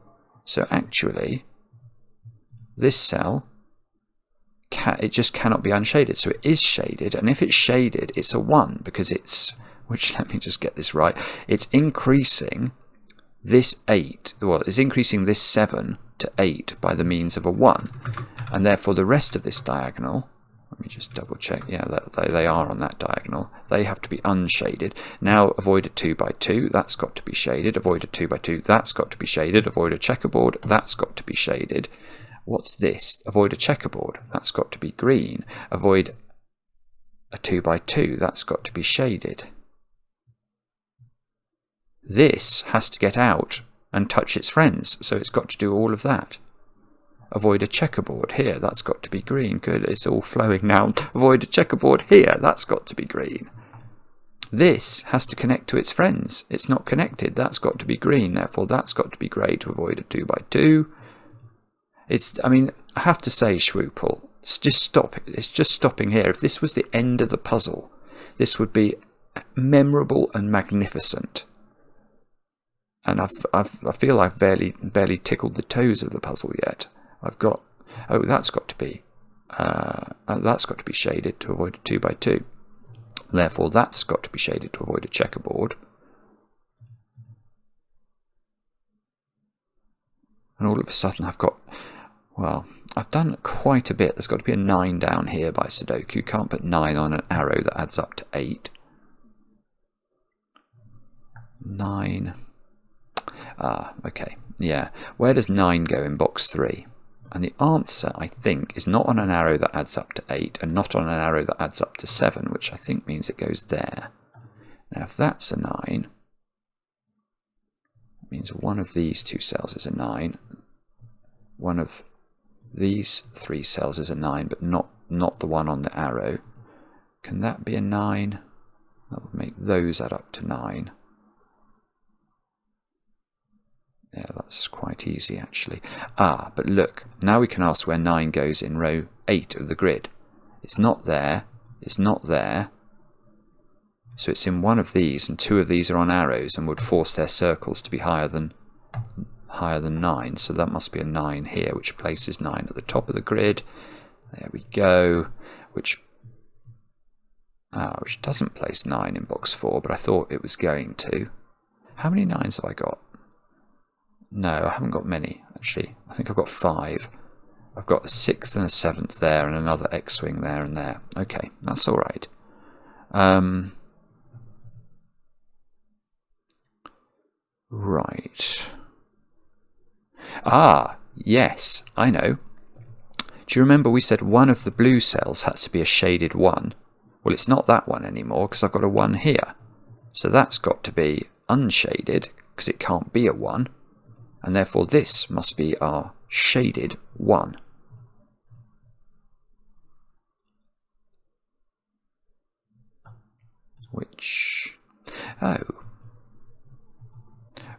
So actually, this cell, it just cannot be unshaded. So it is shaded, and if it's shaded, it's a 1, because it's, which, let me just get this right, it's increasing this 8, well, it's increasing this 7 to 8 by the means of a 1. And therefore the rest of this diagonal, let me just double check, yeah, they are on that diagonal. They have to be unshaded. Now avoid a 2 by 2, that's got to be shaded. Avoid a 2 by 2, that's got to be shaded. Avoid a checkerboard, that's got to be shaded. What's this? Avoid a checkerboard, that's got to be green. Avoid a 2 by 2, that's got to be shaded. This has to get out and touch its friends, so it's got to do all of that. Avoid a checkerboard here, that's got to be green. Good, it's all flowing now. Avoid a checkerboard here, that's got to be green. This has to connect to its friends. It's not connected, that's got to be green, therefore that's got to be grey to avoid a 2 by 2. I mean, I have to say, Schwupel, it's just stopping here. If this was the end of the puzzle, this would be memorable and magnificent. And I feel I've barely tickled the toes of the puzzle yet. I've got, oh, that's got to be shaded to avoid a 2 by 2. Therefore, that's got to be shaded to avoid a checkerboard. And all of a sudden I've got, well, I've done quite a bit. There's got to be a 9 down here by Sudoku. You can't put 9 on an arrow that adds up to 8. 9. Ah, okay, yeah. Where does 9 go in box 3? And the answer, I think, is not on an arrow that adds up to 8 and not on an arrow that adds up to 7, which I think means it goes there. Now, if that's a 9, it means one of these 2 cells is a 9. One of these 3 cells is a 9, but not the one on the arrow. Can that be a 9? That would make those add up to 9. Yeah, that's quite easy actually. Ah, but look, now we can ask where 9 goes in row 8 of the grid. It's not there, it's not there. So it's in one of these, and 2 of these are on arrows and would force their circles to be higher than 9. So that must be a 9 here, which places 9 at the top of the grid. There we go. Which doesn't place 9 in box 4, but I thought it was going to. How many 9s have I got? No, I haven't got many, actually. I think I've got 5. I've got a 6th and a 7th there, and another X-wing there and there. Okay, that's all right. Right. Ah, yes, I know. Do you remember we said one of the blue cells had to be a shaded 1? Well, it's not that one anymore, because I've got a 1 here. So that's got to be unshaded, because it can't be a 1. And therefore this must be our shaded 1. Which, oh,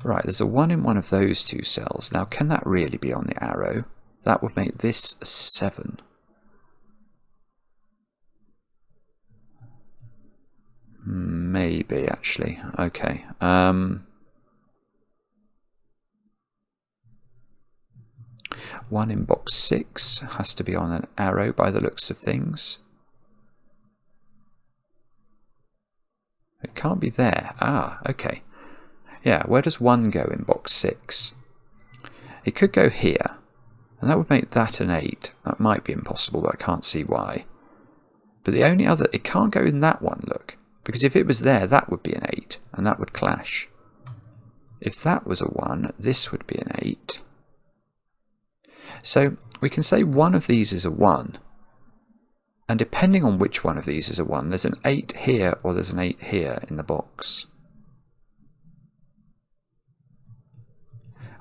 right, there's a 1 in one of those 2 cells. Now, can that really be on the arrow? That would make this a 7. Maybe, actually. Okay. 1 in box 6 has to be on an arrow by the looks of things. It can't be there. Ah, okay. Yeah, where does 1 go in box 6? It could go here, and that would make that an 8. That might be impossible, but I can't see why. But the only other, it can't go in that one, look. Because if it was there, that would be an 8, and that would clash. If that was a 1, this would be an 8. So we can say one of these is a 1, and depending on which one of these is a 1, there's an 8 here or there's an 8 here in the box.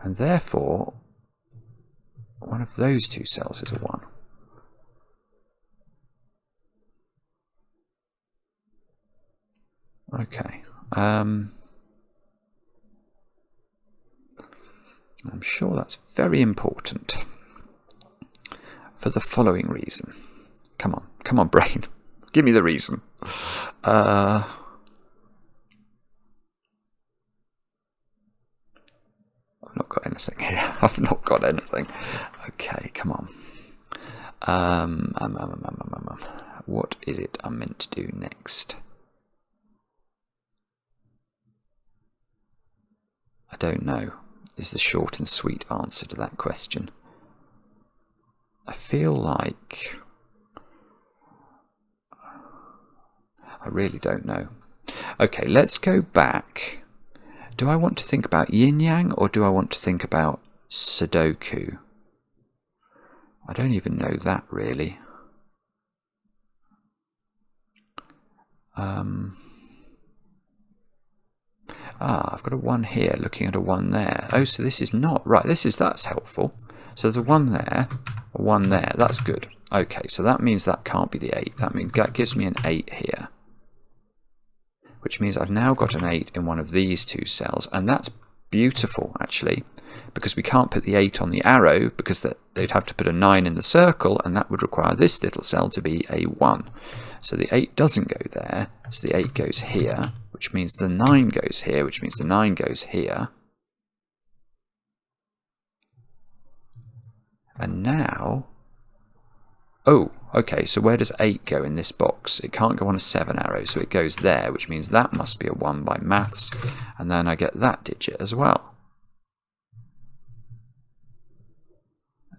And therefore, one of those 2 cells is a 1. Okay. I'm sure that's very important. For the following reason. Come on, brain. Give me the reason. I've not got anything here. I've not got anything. Okay, come on. What is it I'm meant to do next? I don't know, is the short and sweet answer to that question. I feel like I really don't know. Okay, let's go back. Do I want to think about Yin Yang or do I want to think about Sudoku? I don't even know that really. I've got a 1 here looking at a 1 there. Oh, so this is not right. That's helpful. So there's a 1 there, a 1 there. That's good. Okay, so that means that can't be the 8. That gives me an 8 here, which means I've now got an 8 in one of these 2 cells, and that's beautiful actually, because we can't put the 8 on the arrow because they'd have to put a 9 in the circle, and that would require this little cell to be a 1. So the 8 doesn't go there, so the 8 goes here, which means the 9 goes here, which means the 9 goes here. And now, oh, okay, so where does 8 go in this box? It can't go on a 7 arrow, so it goes there, which means that must be a 1 by maths, and then I get that digit as well.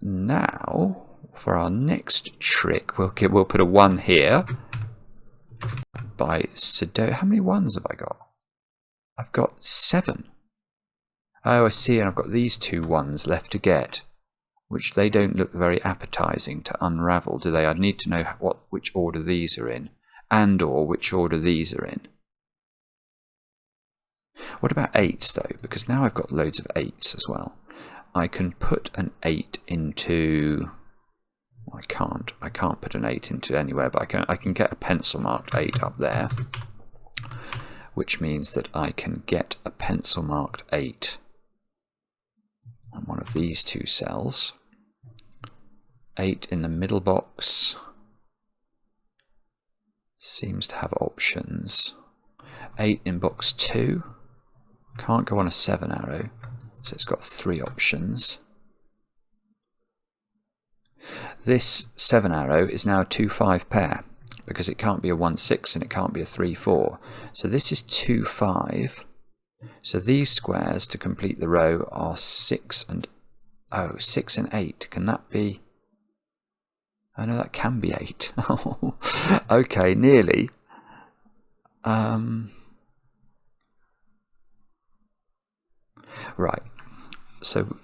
Now, for our next trick, we'll put a 1 here by Sudoku. How many 1s have I got? I've got 7. Oh, I see, and I've got these 2 1s left to get, which they don't look very appetizing to unravel, do they? I'd need to know which order these are in, and or which order these are in. What about 8s though? Because now I've got loads of 8s as well. I can put an 8 into... I can't put an 8 into anywhere, but I can get a pencil marked 8 up there, which means that I can get a pencil marked 8 on one of these 2 cells. 8 in the middle box seems to have options. 8 in box 2 can't go on a 7 arrow, so it's got 3 options. This 7 arrow is now a 2-5 pair because it can't be a 1-6 and it can't be a 3-4. So this is 2-5. So these squares to complete the row are 6 and 8. Can that be? Oh no, that can be 8. Okay, nearly. Right. So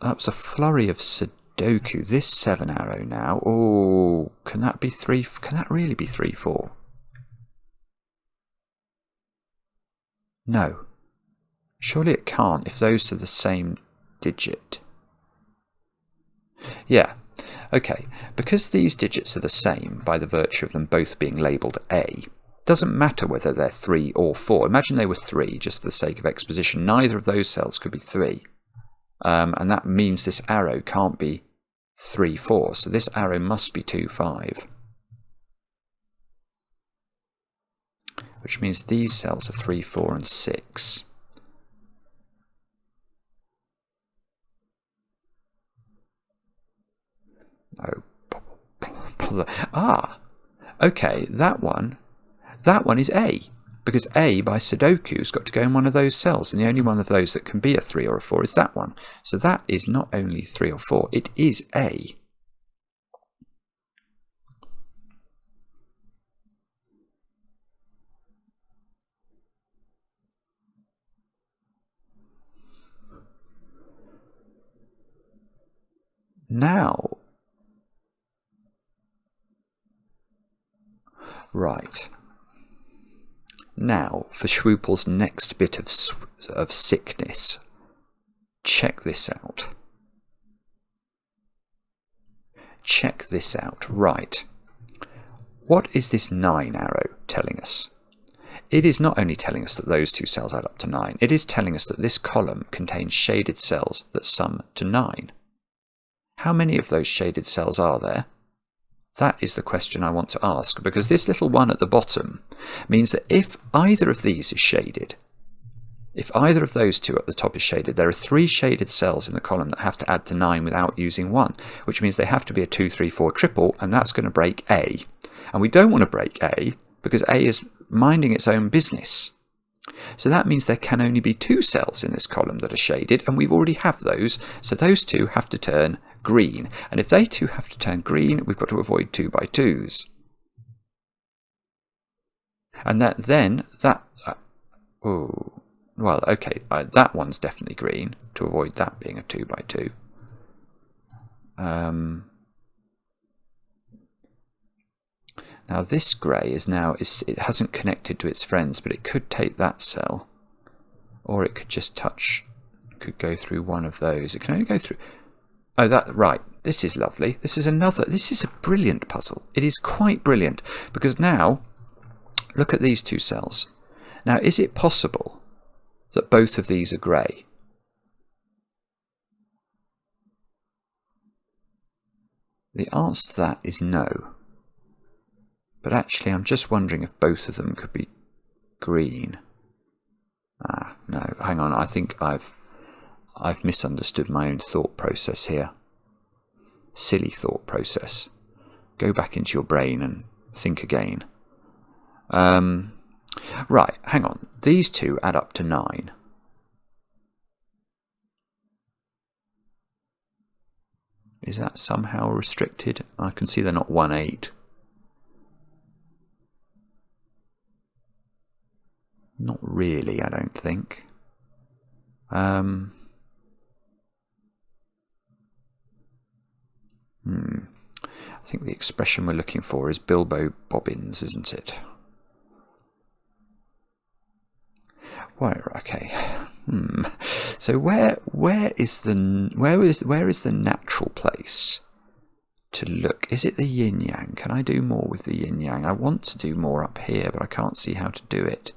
that was a flurry of Sudoku. This 7 arrow now. Oh, can that be 3? Can that really be 3-4? No. Surely it can't if those are the same digit. Yeah. Okay. Because these digits are the same by the virtue of them both being labelled A, doesn't matter whether they're 3 or 4. Imagine they were 3, just for the sake of exposition. Neither of those cells could be 3. And that means this arrow can't be 3-4. So this arrow must be 2-5. Which means these cells are 3, 4, and 6. Oh, okay, that one is A, because A by Sudoku's got to go in one of those cells, and the only one of those that can be a 3 or a 4 is that one. So that is not only 3 or 4, it is A. Now, right. Now, for Schwupel's next bit of sickness, check this out. Check this out. Right. What is this 9 arrow telling us? It is not only telling us that those 2 cells add up to 9, it is telling us that this column contains shaded cells that sum to 9. How many of those shaded cells are there? That is the question I want to ask, because this little 1 at the bottom means that if either of these is shaded, if either of those 2 at the top is shaded, there are 3 shaded cells in the column that have to add to 9 without using 1, which means they have to be a 2, 3, 4 triple, and that's going to break A. And we don't want to break A, because A is minding its own business. So that means there can only be 2 cells in this column that are shaded, and we already have those, so those 2 have to turn green. And if they 2 have to turn green, we've got to avoid 2 by 2s. And that one's definitely green, to avoid that being a 2 by 2. Now this grey it hasn't connected to its friends, but it could take that cell, or it could just could go through one of those. It can only go through. Oh, right. This is lovely. This is a brilliant puzzle. It is quite brilliant, because now look at these 2 cells. Now, is it possible that both of these are grey? The answer to that is no. But actually, I'm just wondering if both of them could be green. No, hang on. I think I've misunderstood my own thought process here. Silly thought process. Go back into your brain and think again. Right, hang on. These 2 add up to 9. Is that somehow restricted? I can see they're not 1, 8. Not really, I don't think. I think the expression we're looking for is Bilbo Bobbins, isn't it? Well, okay. So where is the natural place to look? Is it the Yin Yang? Can I do more with the Yin Yang? I want to do more up here, but I can't see how to do it.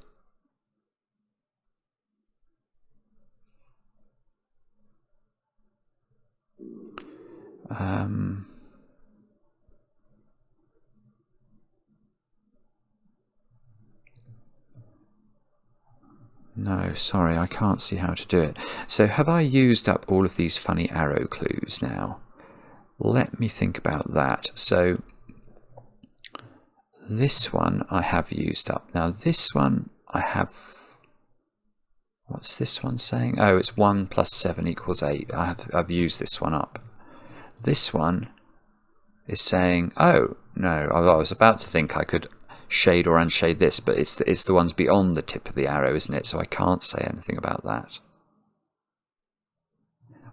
No, sorry, I can't see how to do it. So have I used up all of these funny arrow clues now? Let me think about that. So this one I have used up. Now this one I have... What's this one saying? Oh, it's 1 plus 7 equals 8. I've used this one up. This one is saying, oh, no, I was about to think I could shade or unshade this, but it's the ones beyond the tip of the arrow, isn't it? So I can't say anything about that.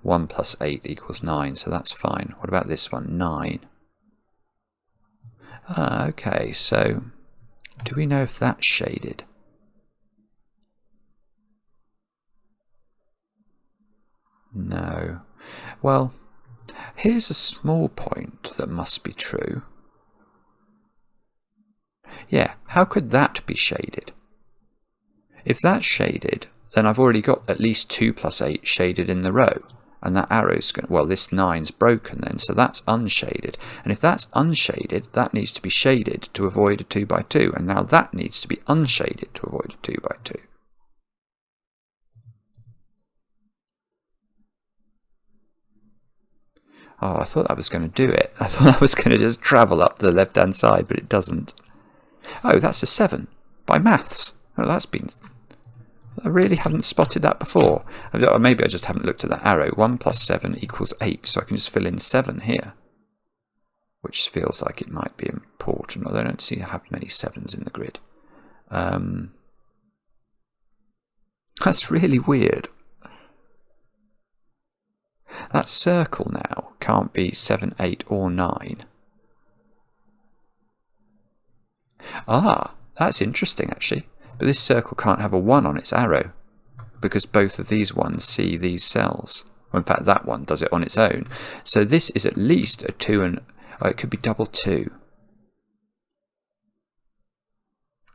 1 plus 8 equals 9, so that's fine. What about this one? 9. Okay, so do we know if that's shaded? No. Well, here's a small point that must be true. Yeah, how could that be shaded? If that's shaded, then I've already got at least 2 plus 8 shaded in the row. And that arrow's going to, well, this 9's broken then, so that's unshaded. And if that's unshaded, that needs to be shaded to avoid a 2 by 2. And now that needs to be unshaded to avoid a 2 by 2. Oh, I thought that was going to do it. I thought that was going to just travel up the left-hand side, but it doesn't. Oh, that's a 7 by maths. Oh, that's been... I really haven't spotted that before. Or maybe I just haven't looked at that arrow. 1 plus 7 equals 8, so I can just fill in 7 here. Which feels like it might be important, although I don't see I have many 7s in the grid. That's really weird. That circle now can't be 7, 8 or 9. Ah, that's interesting actually. But this circle can't have a 1 on its arrow because both of these ones see these cells. Well, in fact, that one does it on its own. So this is at least a 2 and... Oh, it could be double 2.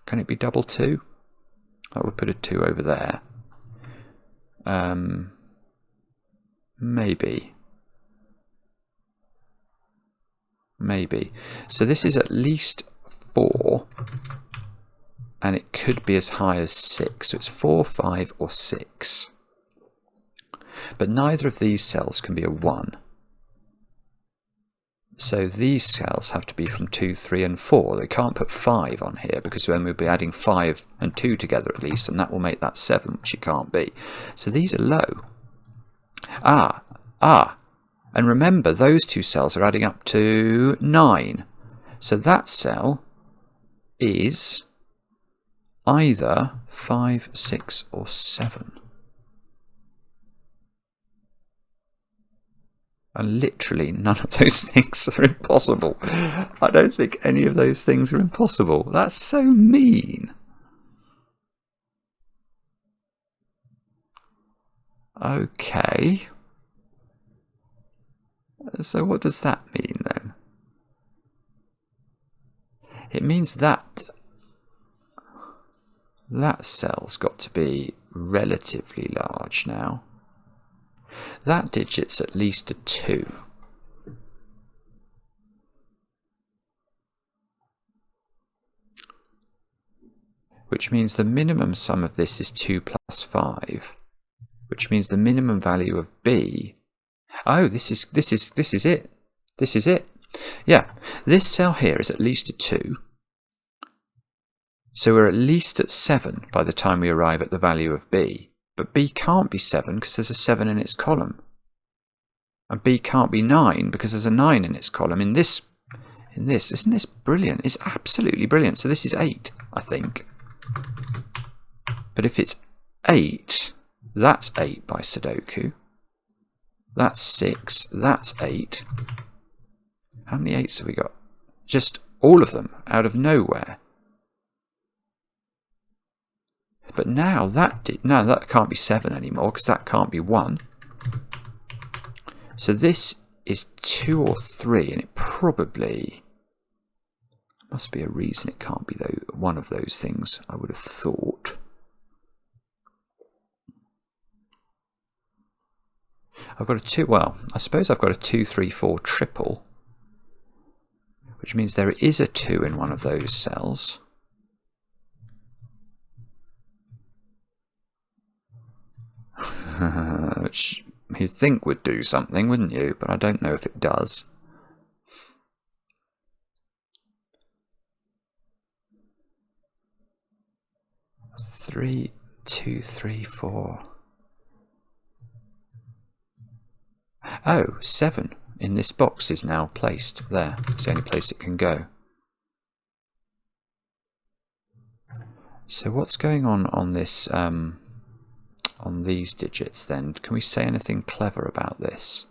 Can it be double 2? I will put a 2 over there. Maybe. Maybe. So this is at least 4. And it could be as high as 6. So it's 4, 5 or 6. But neither of these cells can be a 1. So these cells have to be from 2, 3 and 4. They can't put 5 on here because then we'll be adding 5 and 2 together at least, and that will make that 7, which it can't be. So these are low. And remember, those two cells are adding up to 9. So that cell is either 5, 6 or 7. And literally none of those things are impossible. I don't think any of those things are impossible. That's so mean. Okay. So what does that mean then? It means that that cell's got to be relatively large now. That digit's at least a 2. Which means the minimum sum of this is 2 plus 5. Which means the minimum value of B. Oh, this is it. This is it. Yeah, this cell here is at least a 2. So we're at least at 7 by the time we arrive at the value of B. But B can't be 7 because there's a 7 in its column. And B can't be 9 because there's a 9 in its column. Isn't this brilliant? It's absolutely brilliant. So this is 8, I think. But if it's 8, that's 8 by Sudoku. That's 6, that's 8. How many 8s have we got? Just all of them out of nowhere. But now that can't be 7 anymore because that can't be 1. So this is 2 or 3, and it probably must be a reason it can't be one of those things, I would have thought. I've got a 2, well, I suppose I've got a 2, 3, 4 triple, which means there is a 2 in one of those cells. Which you'd think would do something, wouldn't you? But I don't know if it does. Three, 2, 3, 4. Oh, 7 in this box is now placed there. It's the only place it can go. So what's going on this? On these digits then? Can we say anything clever about this?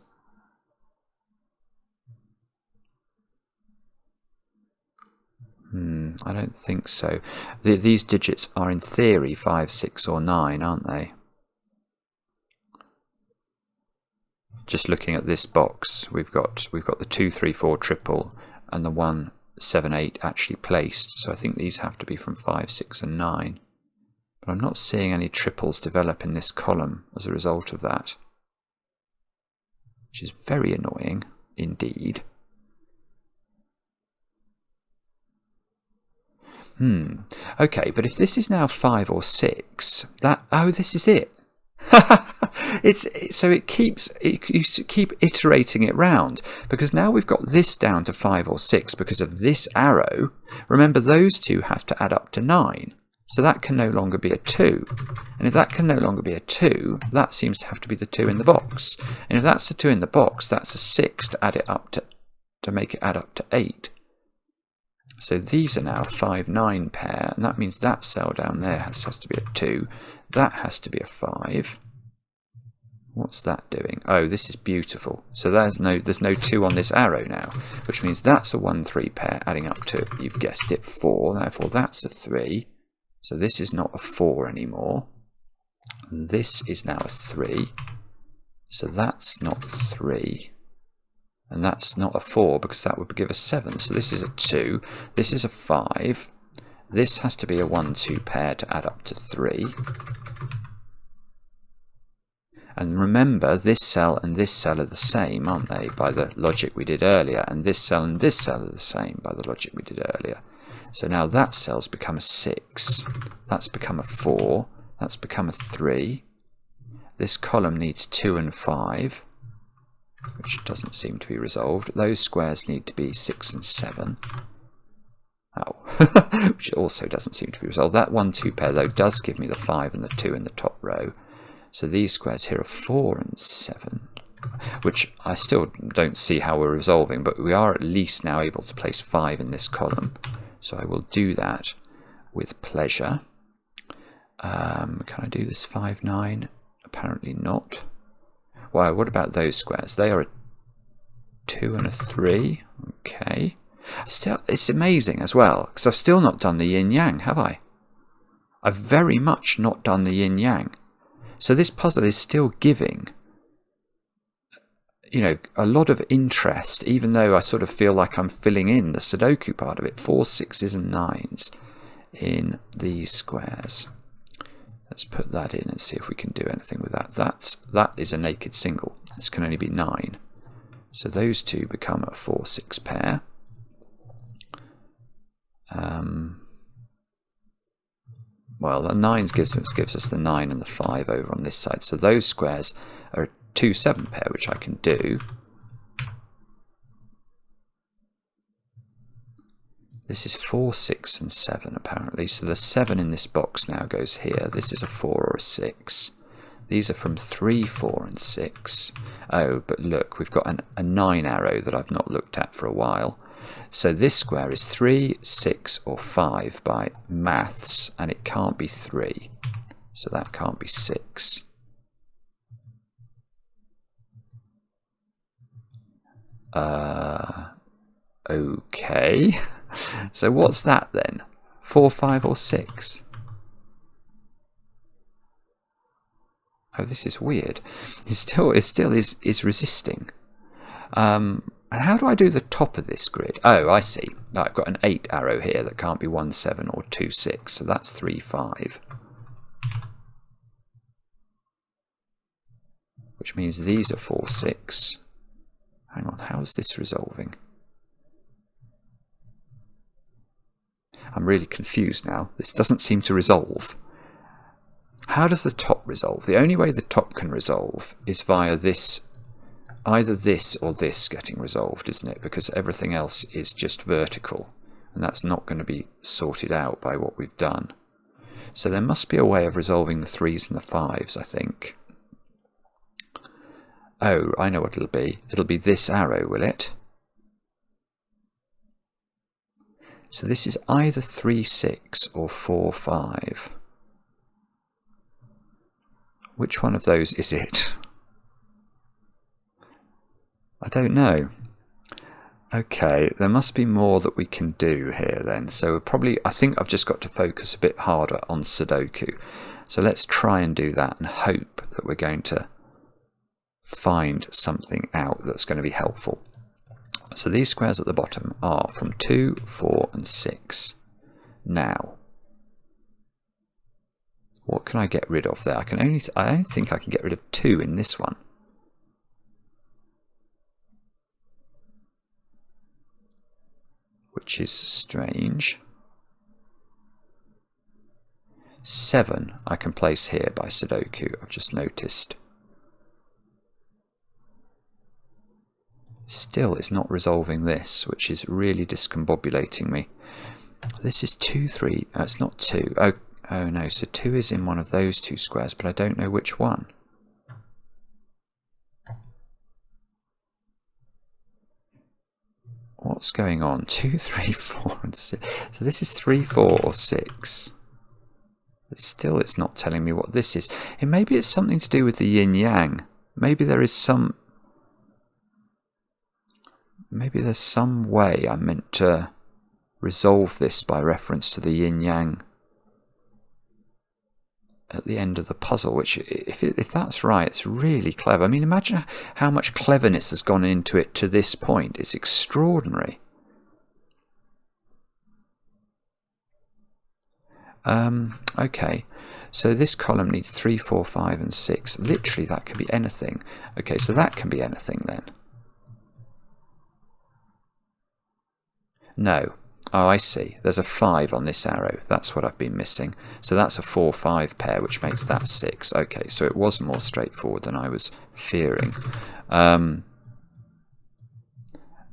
I don't think so. These digits are in theory 5, 6 or 9, aren't they? Just looking at this box, we've got the 2, 3, 4 triple and the 1, 7, 8 actually placed. So I think these have to be from 5, 6 and 9. But I'm not seeing any triples develop in this column as a result of that, which is very annoying indeed. Okay, but if this is now 5 or 6, this is it. You keep iterating it round, because now we've got this down to 5 or 6 because of this arrow. Remember, those two have to add up to 9. So that can no longer be a 2. And if that can no longer be a 2, that seems to have to be the 2 in the box. And if that's the 2 in the box, that's a 6 to add it up to make it add up to 8. So these are now a 5, 9 pair, and that means that cell down there has to be a 2. That has to be a 5. What's that doing? Oh, this is beautiful. So there's no 2 on this arrow now, which means that's a 1, 3 pair adding up to, you've guessed it, 4. Therefore that's a 3. So this is not a 4 anymore. This is now a 3. So that's not 3. And that's not a 4 because that would give us 7. So this is a 2. This is a 5. This has to be a 1, 2 pair to add up to 3. And remember, this cell and this cell are the same, aren't they, by the logic we did earlier. And this cell and this cell are the same by the logic we did earlier. So now that cell's become a 6. That's become a 4. That's become a 3. This column needs 2 and 5. which doesn't seem to be resolved. Those squares need to be 6 and 7. Oh, which also doesn't seem to be resolved. That 1-2 pair, though, does give me the 5 and the 2 in the top row. So these squares here are 4 and 7, which I still don't see how we're resolving, but we are at least now able to place 5 in this column. So I will do that with pleasure. Can I do this 5, 9? Apparently not. Well, what about those squares? They are a 2 and a 3. Okay. Still, it's amazing as well, because I've still not done the yin yang, have I? I've very much not done the yin yang. So this puzzle is still giving, you know, a lot of interest, even though I sort of feel like I'm filling in the Sudoku part of it. 4, 6s and 9s in these squares. Let's put that in and see if we can do anything with that. That is a naked single. This can only be 9. So those two become a 4, 6 pair. Well, the 9s gives us the 9 and the 5 over on this side. So those squares are a 2, 7 pair, which I can do. This is 4, 6 and 7 apparently. So the 7 in this box now goes here. This is a 4 or a 6. These are from 3, 4 and 6. Oh, but look, we've got a 9 arrow that I've not looked at for a while. So this square is 3, 6 or 5 by maths, and it can't be 3. So that can't be 6. Okay. So what's that then? 4, 5 or 6? Oh, this is weird. It still is resisting. And how do I do the top of this grid? Oh, I see. I've got an 8 arrow here that can't be 1, 7 or 2, 6. So that's 3, 5. Which means these are 4, 6. Hang on, how's this resolving? I'm really confused now. This doesn't seem to resolve. How does the top resolve? The only way the top can resolve is via this, either this or this getting resolved, isn't it? Because everything else is just vertical, and that's not going to be sorted out by what we've done. So there must be a way of resolving the 3s and the 5s, I think. Oh, I know what it'll be. It'll be this arrow, will it? So this is either 3, 6 or 4, 5. Which one of those is it? I don't know. Okay, there must be more that we can do here then. So probably, I think I've just got to focus a bit harder on Sudoku. So let's try and do that and hope that we're going to find something out that's going to be helpful. So these squares at the bottom are from 2, 4 and 6. Now, what can I get rid of there? I only think I can get rid of 2 in this one. Which is strange. 7 I can place here by Sudoku, I've just noticed. Still, it's not resolving this, which is really discombobulating me. This is 2, 3. Oh, it's not 2. Oh no, so 2 is in one of those 2 squares, but I don't know which one. What's going on? 2, 3, 4 and 6. So this is 3, 4 or 6. But still, it's not telling me what this is. And maybe it's something to do with the yin yang. Maybe there is some... Maybe there's some way I'm meant to resolve this by reference to the yin yang at the end of the puzzle, which, if that's right, it's really clever. I mean, imagine how much cleverness has gone into it to this point. It's extraordinary. Okay, so this column needs 3, 4, 5 and 6. Literally, that can be anything. Okay, so that can be anything then. No. Oh, I see. There's a 5 on this arrow. That's what I've been missing. So that's a 4, 5 pair, which makes that 6. Okay, so it was more straightforward than I was fearing.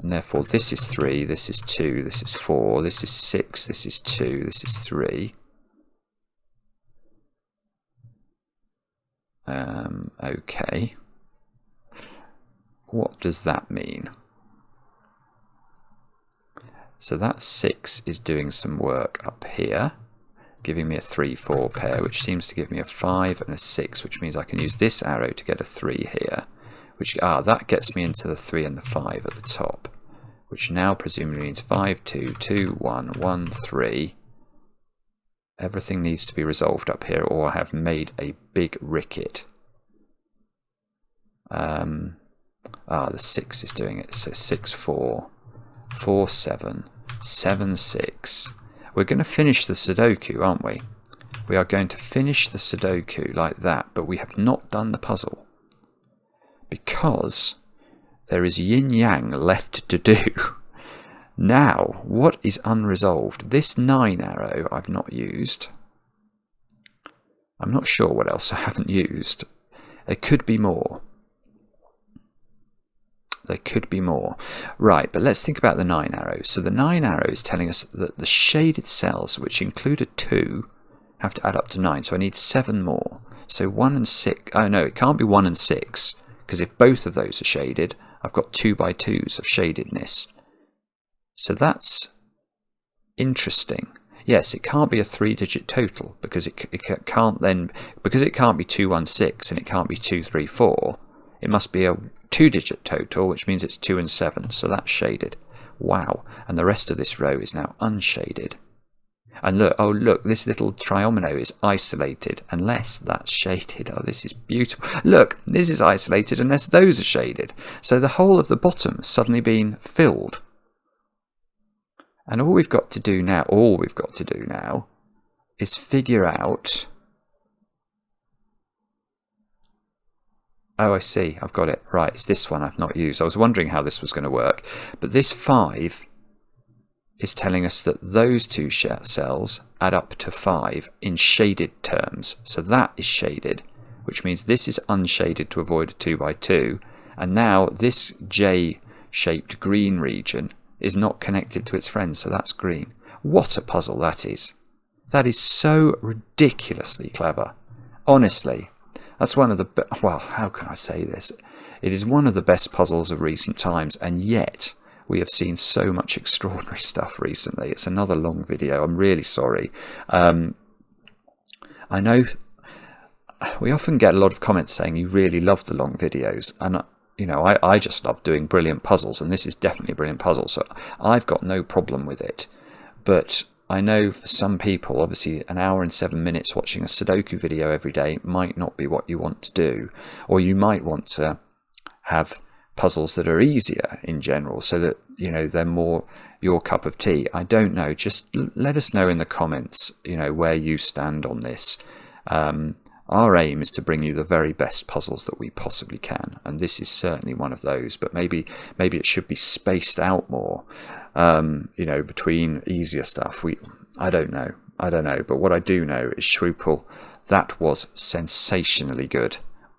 And therefore this is 3, this is 2, this is 4, this is 6, this is 2, this is 3. Okay. What does that mean? So that 6 is doing some work up here, giving me a 3-4 pair, which seems to give me a 5 and a 6, which means I can use this arrow to get a 3 here. Which that gets me into the 3 and the 5 at the top, which now presumably means 5, 2, 2, 1, 1, 3. Everything needs to be resolved up here, or I have made a big ricket. The 6 is doing it. So 6, 4, 4, 7, 7, 6. We're going to finish the Sudoku, aren't we? We are going to finish the Sudoku like that, but we have not done the puzzle. Because there is Yin Yang left to do. Now, what is unresolved? This 9 arrow I've not used. I'm not sure what else I haven't used. There could be more. There could be more. Right, but let's think about the 9 arrow. So the 9 arrow is telling us that the shaded cells, which include a 2, have to add up to 9. So I need 7 more. So 1 and 6. Oh no, it can't be 1 and 6. Because if both of those are shaded, I've got 2 by 2s of shadedness. So that's interesting. Yes, it can't be a 3-digit total because it can't then, because it can't be 216 and it can't be 234. It must be a 2-digit total, which means it's 2 and 7. So that's shaded. Wow! And the rest of this row is now unshaded. And look, oh look, this little triomino is isolated unless that's shaded. Oh, this is beautiful. Look, this is isolated unless those are shaded. So the whole of the bottom has suddenly been filled. And all we've got to do now, is figure out... Oh, I see. I've got it. Right, it's this one I've not used. I was wondering how this was going to work. But this 5 is telling us that those 2 cells add up to 5 in shaded terms. So that is shaded, which means this is unshaded to avoid a 2 by 2. And now this J-shaped green region is not connected to its friends, so that's green. What a puzzle that is. That is so ridiculously clever. Honestly, that's one of the well, how can I say this? It is one of the best puzzles of recent times, and yet we have seen so much extraordinary stuff recently. It's another long video. I'm really sorry. I know we often get a lot of comments saying you really love the long videos, and you know, I just love doing brilliant puzzles, and this is definitely a brilliant puzzle, so I've got no problem with it. But I know for some people, obviously, an hour and 7 minutes watching a Sudoku video every day might not be what you want to do, or you might want to have puzzles that are easier in general, so that, you know, they're more your cup of tea. I don't know. Just let us know in the comments, you know, where you stand on this. Our aim is to bring you the very best puzzles that we possibly can, and this is certainly one of those. But maybe it should be spaced out more, you know, between easier stuff. I don't know. But what I do know is Schwupel, that was sensationally good.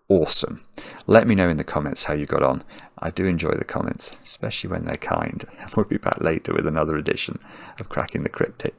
Awesome. Let me know in the comments how you got on. I do enjoy the comments, especially when they're kind. We'll be back later with another edition of Cracking the Cryptic.